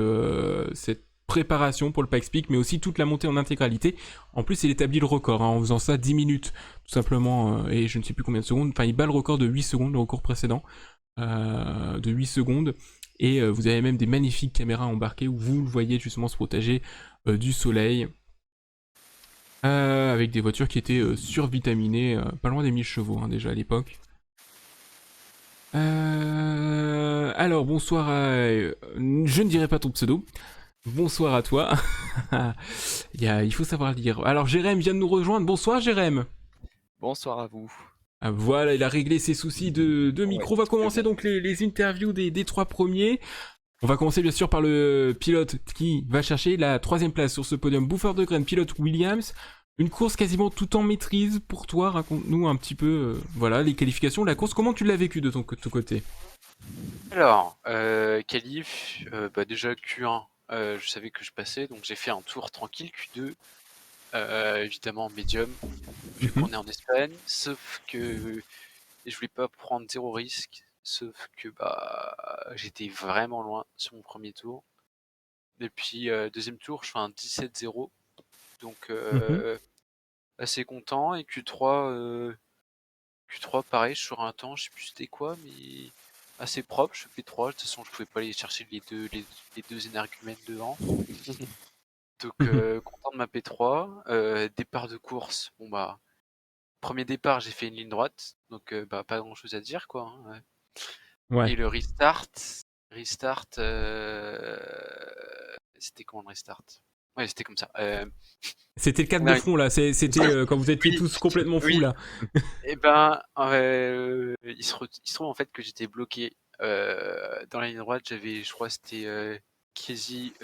préparation pour le Pikes Peak, mais aussi toute la montée en intégralité. En plus, il établit le record, hein, en faisant ça 10 minutes, tout simplement, et je ne sais plus combien de secondes. Enfin, il bat le record de 8 secondes, le record précédent, de 8 secondes. Et vous avez même des magnifiques caméras embarquées où vous le voyez justement se protéger du soleil. Avec des voitures qui étaient survitaminées, pas loin des 1000 chevaux hein, déjà à l'époque. Alors bonsoir je ne dirai pas ton pseudo. Bonsoir à toi. Il faut savoir lire. Alors Jérém vient de nous rejoindre. Bonsoir Jérém. Bonsoir à vous. Ah, voilà, il a réglé ses soucis de micro. On va commencer donc les interviews des 3 premiers. On va commencer bien sûr par le pilote qui va chercher la 3ème place sur ce podium. Bouffeur de graines, pilote Williams. Une course quasiment tout en maîtrise pour toi. Raconte-nous un petit peu voilà, les qualifications, la course. Comment tu l'as vécu de ton côté? Alors, qualif, déjà Q1, je savais que je passais, donc j'ai fait un tour tranquille. Q2, évidemment médium, vu qu'on est en Espagne, sauf que je voulais pas prendre 0 risque, sauf que j'étais vraiment loin sur mon premier tour. Et puis deuxième tour, je fais un 17-0, donc assez content. Et Q3, pareil, je sors un temps, je sais plus c'était quoi, mais assez propre. Je fais 3. De toute façon, je pouvais pas aller chercher les deux énergumènes devant. Donc content de ma P3. Départ de course, premier départ, j'ai fait une ligne droite, donc pas grand chose à dire quoi. Hein. Ouais. Et le restart, c'était comment le restart? Ouais, c'était comme ça. C'était le 4 de fond là, c'était quand vous étiez tous complètement fous oui. là. Et il se trouve en fait que j'étais bloqué dans la ligne droite. J'avais, je crois, c'était Kezi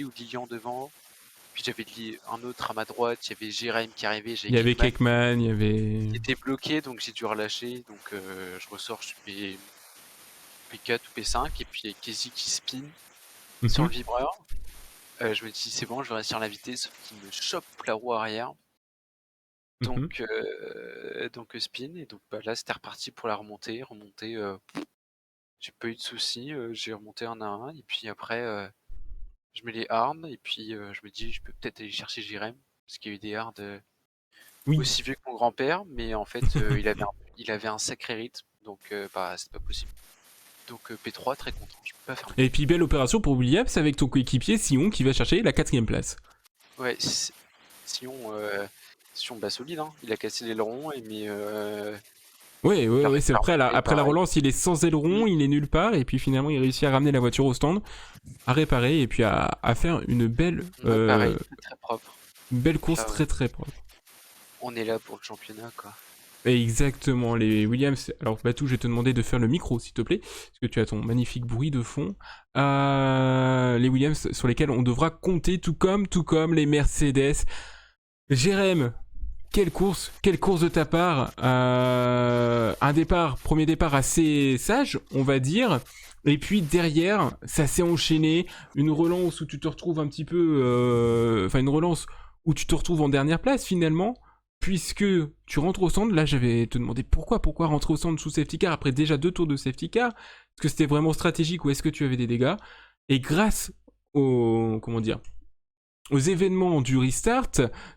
ou Lilian devant. Puis j'avais un autre à ma droite. Il y avait Jérém qui arrivait. Il y avait Kekman, il y avait... J'étais bloqué, donc j'ai dû relâcher. Donc je ressors, je fais P4 ou P5. Et puis il y a Kezi qui spin sur le vibreur. Je me dis c'est bon, je vais réussir la vitesse, sauf qu'il me chope la roue arrière. Donc spin, et donc là c'était reparti pour la remontée. J'ai pas eu de soucis, j'ai remonté un à un, et puis après je mets les hards, et puis je me dis je peux peut-être aller chercher Jérém, parce qu'il y a eu des hards aussi vieux que mon grand-père, mais en fait il avait un sacré rythme, donc c'est pas possible. Donc P3, très content, je peux pas faire mieux. Et puis belle opération pour Williams avec ton coéquipier Sion qui va chercher la 4ème place. Ouais, Sion solide, hein. Il a cassé l'aileron, mais Ouais, c'est après la relance, il est sans aileron, il est nulle part, et puis finalement il réussit à ramener la voiture au stand, à réparer, et puis à faire une belle, pareil, très propre. Une belle course très très propre. On est là pour le championnat, quoi. Exactement, les Williams. Alors Batou, je vais te demander de faire le micro, s'il te plaît, parce que tu as ton magnifique bruit de fond. Les Williams sur lesquels on devra compter, tout comme les Mercedes. Jérém, quelle course de ta part. Premier départ assez sage, on va dire. Et puis derrière, ça s'est enchaîné. Une relance où tu te retrouves un petit peu... une relance où tu te retrouves en dernière place finalement. Puisque tu rentres au stand, là j'avais te demandé pourquoi rentrer au stand sous safety car après déjà 2 tours de safety car. Est-ce que c'était vraiment stratégique ou est-ce que tu avais des dégâts? Et grâce aux événements du restart,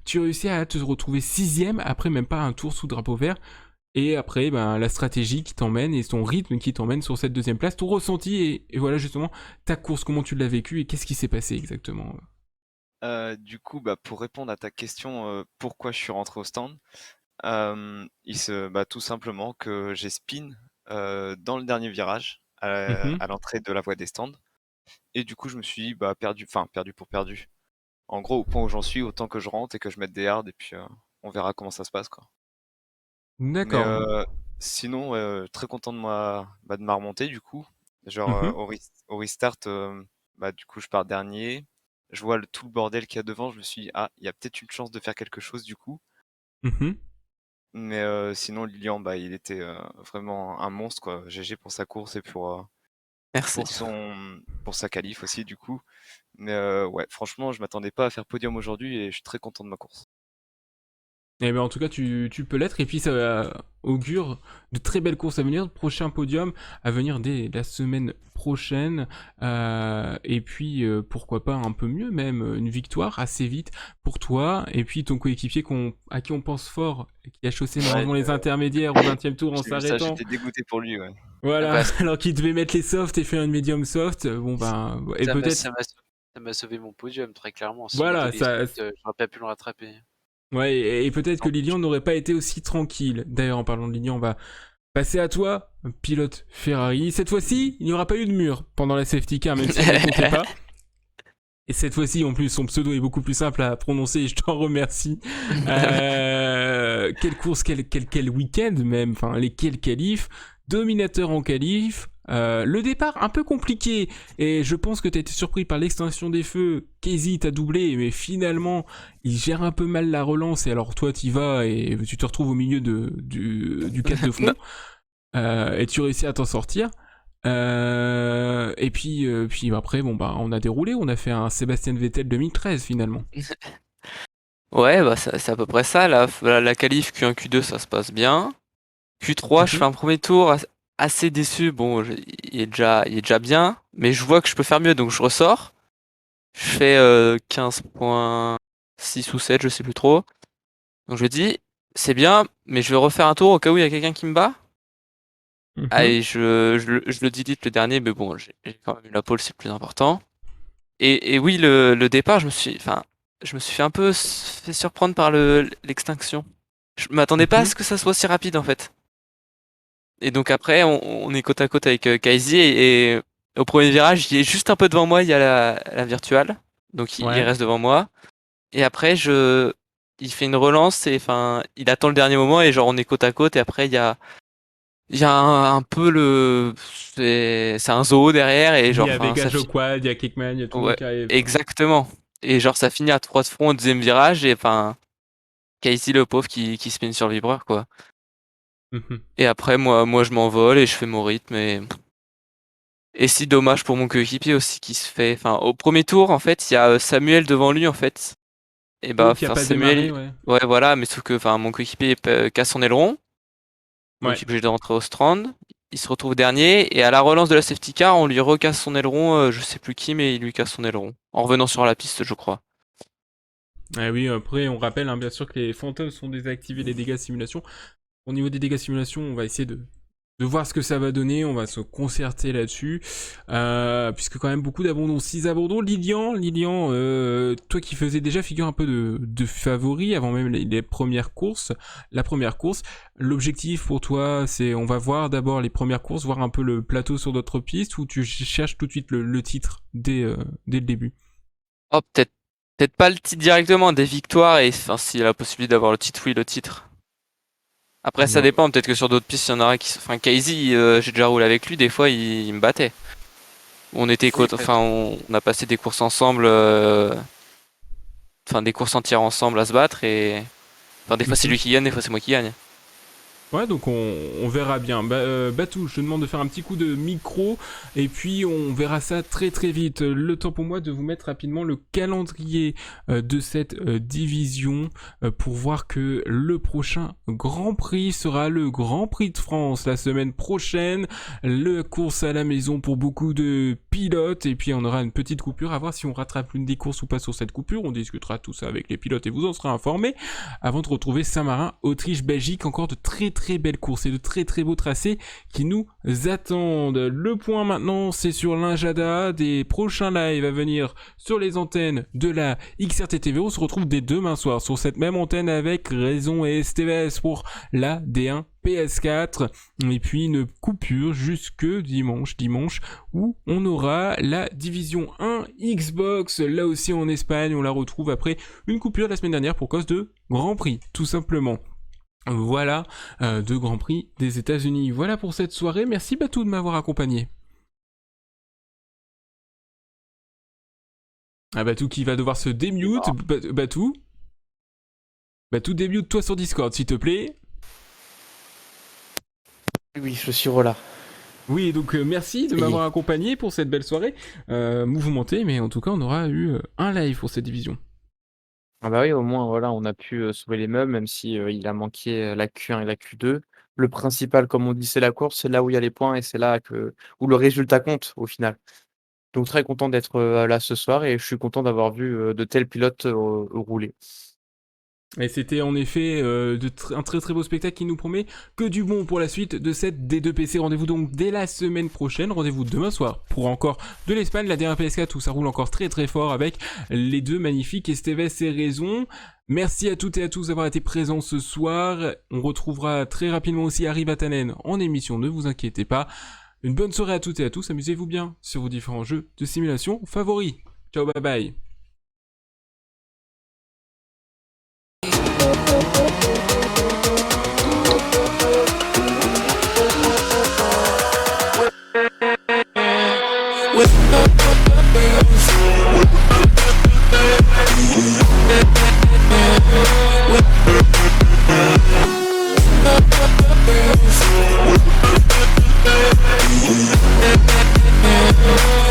tu réussis à te retrouver 6ème après même pas un tour sous drapeau vert. Et après, la stratégie qui t'emmène et ton rythme qui t'emmène sur cette 2ème place, ton ressenti et voilà justement ta course, comment tu l'as vécu et qu'est-ce qui s'est passé exactement? Du coup, pour répondre à ta question, pourquoi je suis rentré au stand, tout simplement que j'ai spin dans le dernier virage à l'entrée de la voie des stands. Et du coup, je me suis dit, perdu pour perdu. En gros, au point où j'en suis, autant que je rentre et que je mette des hards, et puis on verra comment ça se passe, quoi. D'accord. Mais sinon, très content de ma remontée, du coup. Genre, au restart, du coup, je pars dernier. je vois tout le bordel qu'il y a devant, je me suis dit, ah, il y a peut-être une chance de faire quelque chose du coup. Mais sinon, Lilian, bah, il était vraiment un monstre, quoi. GG pour sa course et Merci. pour sa qualif aussi, du coup. Mais ouais, franchement, je m'attendais pas à faire podium aujourd'hui et je suis très content de ma course. Eh ben en tout cas, tu peux l'être, et puis ça augure de très belles courses à venir, prochain podium à venir dès la semaine prochaine, et puis pourquoi pas un peu mieux même, une victoire assez vite pour toi, et puis ton coéquipier à qui on pense fort, qui a chaussé malheureusement les intermédiaires au 20e tour en J'ai vu ça, s'arrêtant. j'étais dégoûté pour lui, ouais. Voilà, Ah bah, alors qu'il devait mettre les softs et faire une médium soft, bon ben, et ça m'a peut-être, ça m'a sau ça m'a sauvé mon podium, très clairement. S'il voilà, mettait les ça, softs, j'aurais pas pu le rattraper. ouais, et peut-être que En plus, Lilian n'aurait pas été aussi tranquille. D'ailleurs, en parlant de Lilian, on va passer à toi, pilote Ferrari. Cette fois-ci, il n'y aura pas eu de mur pendant la safety car, même si on ne comptait pas. Et cette fois-ci, en plus, son pseudo est beaucoup plus simple à prononcer et je t'en remercie. Quelle course, quel week-end même, enfin, quels qualifs, dominateur en qualif. Le départ un peu compliqué et je pense que t'as été surpris par l'extinction des feux. Casey t'a doublé, mais finalement il gère un peu mal la relance et alors toi t'y vas et tu te retrouves au milieu du 4 de front et tu réussis à t'en sortir. Et puis après bon bah on a déroulé, on a fait un Sébastien Vettel 2013 finalement. Ouais, bah c'est à peu près ça. La qualif Q1, Q2, ça se passe bien. Q3, je fais un premier tour assez déçu. Bon, il est déjà bien, mais je vois que je peux faire mieux, donc je ressors. Je fais 15,6 ou 7, je sais plus trop. Donc je me dis, c'est bien, mais je vais refaire un tour au cas où il y a quelqu'un qui me bat. Allez, je le delete le dernier, mais bon, j'ai quand même eu la pole, c'est le plus important. Et oui, le départ, je me suis fait un peu fait surprendre par l'extinction. Je m'attendais pas à ce que ça soit si rapide en fait. Et donc après, on est côte à côte avec Kaizi et au premier virage, il est juste un peu devant moi, il y a la virtuelle. Donc il Ouais. reste devant moi. Et après, il fait une relance et enfin, il attend le dernier moment et genre on est côte à côte et après il y a un peu c'est un zoo derrière et Il genre y a enfin Vega ça Quad, il y a Kickman, il y a tout le monde ouais, qui arrive. exactement. Et genre ça finit à 3 de front au deuxième virage et enfin Casey le pauvre qui spin sur le vibreur quoi. Et après moi je m'envole et je fais mon rythme et si dommage pour mon coéquipier aussi qui se fait enfin au premier tour en fait, il y a Samuel devant lui en fait. Et bah Oui, qui a enfin pas démarré, Samuel ouais. ouais voilà, mais sauf que enfin mon coéquipier casse son aileron. Donc Ouais. il est obligé de rentrer au strand. Il se retrouve dernier et à la relance de la safety car, on lui recasse son aileron, je sais plus qui mais il lui casse son aileron en revenant sur la piste, je crois. Ah oui, après on rappelle bien sûr que les fantômes sont désactivés, les dégâts simulation. Au niveau des dégâts simulation, on va essayer de voir ce que ça va donner, on va se concerter là-dessus, puisque quand même beaucoup d'abandons, 6 abandons. Lilian, toi qui faisais déjà figure un peu de favori avant même les premières courses, l'objectif pour toi c'est, on va voir d'abord les premières courses, voir un peu le plateau sur d'autres pistes, ou tu cherches tout de suite le titre dès le début? Oh peut-être pas le titre directement, des victoires et enfin s'il y a la possibilité d'avoir le titre, oui le titre. Après ça Non. dépend, peut-être que sur d'autres pistes il y en aura qui enfin Casey, j'ai déjà roulé avec lui, des fois il me battait. On était Oui, enfin on a passé des courses ensemble enfin des courses entières ensemble à se battre et enfin des fois c'est lui qui gagne, des fois c'est moi qui gagne. Ouais, donc on verra bien. Batou, je te demande de faire un petit coup de micro, et puis on verra ça très très vite. Le temps pour moi de vous mettre rapidement le calendrier de cette division pour voir que le prochain Grand Prix sera le Grand Prix de France la semaine prochaine. Le course à la maison pour beaucoup de pilotes, et puis on aura une petite coupure à voir si on rattrape l'une des courses ou pas sur cette coupure. On discutera tout ça avec les pilotes et vous en serez informés avant de retrouver Saint-Marin, Autriche, Belgique. Encore de très très belles courses et de très très beaux tracés qui nous attendent. Le point maintenant, c'est sur l'Injada. Des prochains lives à venir sur les antennes de la XRT TV. On se retrouve dès demain soir sur cette même antenne avec Raison et STVS pour la D1 PS4, et puis une coupure jusque dimanche où on aura la division 1 Xbox, là aussi en Espagne. On la retrouve après une coupure la semaine dernière pour cause de Grand Prix, tout simplement. Voilà, de Grand Prix des États-Unis. Voilà pour cette soirée. Merci Batou de m'avoir accompagné. Ah, Batou qui va devoir se démute. Batou, démute-toi sur Discord, s'il te plaît. Oui, je suis là. Oui, donc merci de m'avoir accompagné pour cette belle soirée mouvementée, mais en tout cas, on aura eu un live pour cette division. Ah bah oui, au moins, voilà, on a pu sauver les meubles, même si il a manqué la Q1 et la Q2. Le principal, comme on dit, c'est la course, c'est là où il y a les points et c'est là où le résultat compte au final. Donc très content d'être là ce soir et je suis content d'avoir vu de tels pilotes rouler. Et c'était en effet un très très beau spectacle qui nous promet que du bon pour la suite de cette D2PC. Rendez-vous donc dès la semaine prochaine, rendez-vous demain soir pour encore de l'Espagne, la dernière PS4 où ça roule encore très très fort avec les deux magnifiques Esteves et Raison. Merci à toutes et à tous d'avoir été présents ce soir. On retrouvera très rapidement aussi Harry Vatanen en émission, ne vous inquiétez pas. Une bonne soirée à toutes et à tous, amusez-vous bien sur vos différents jeux de simulation favoris. Ciao, bye bye. We'll be right back.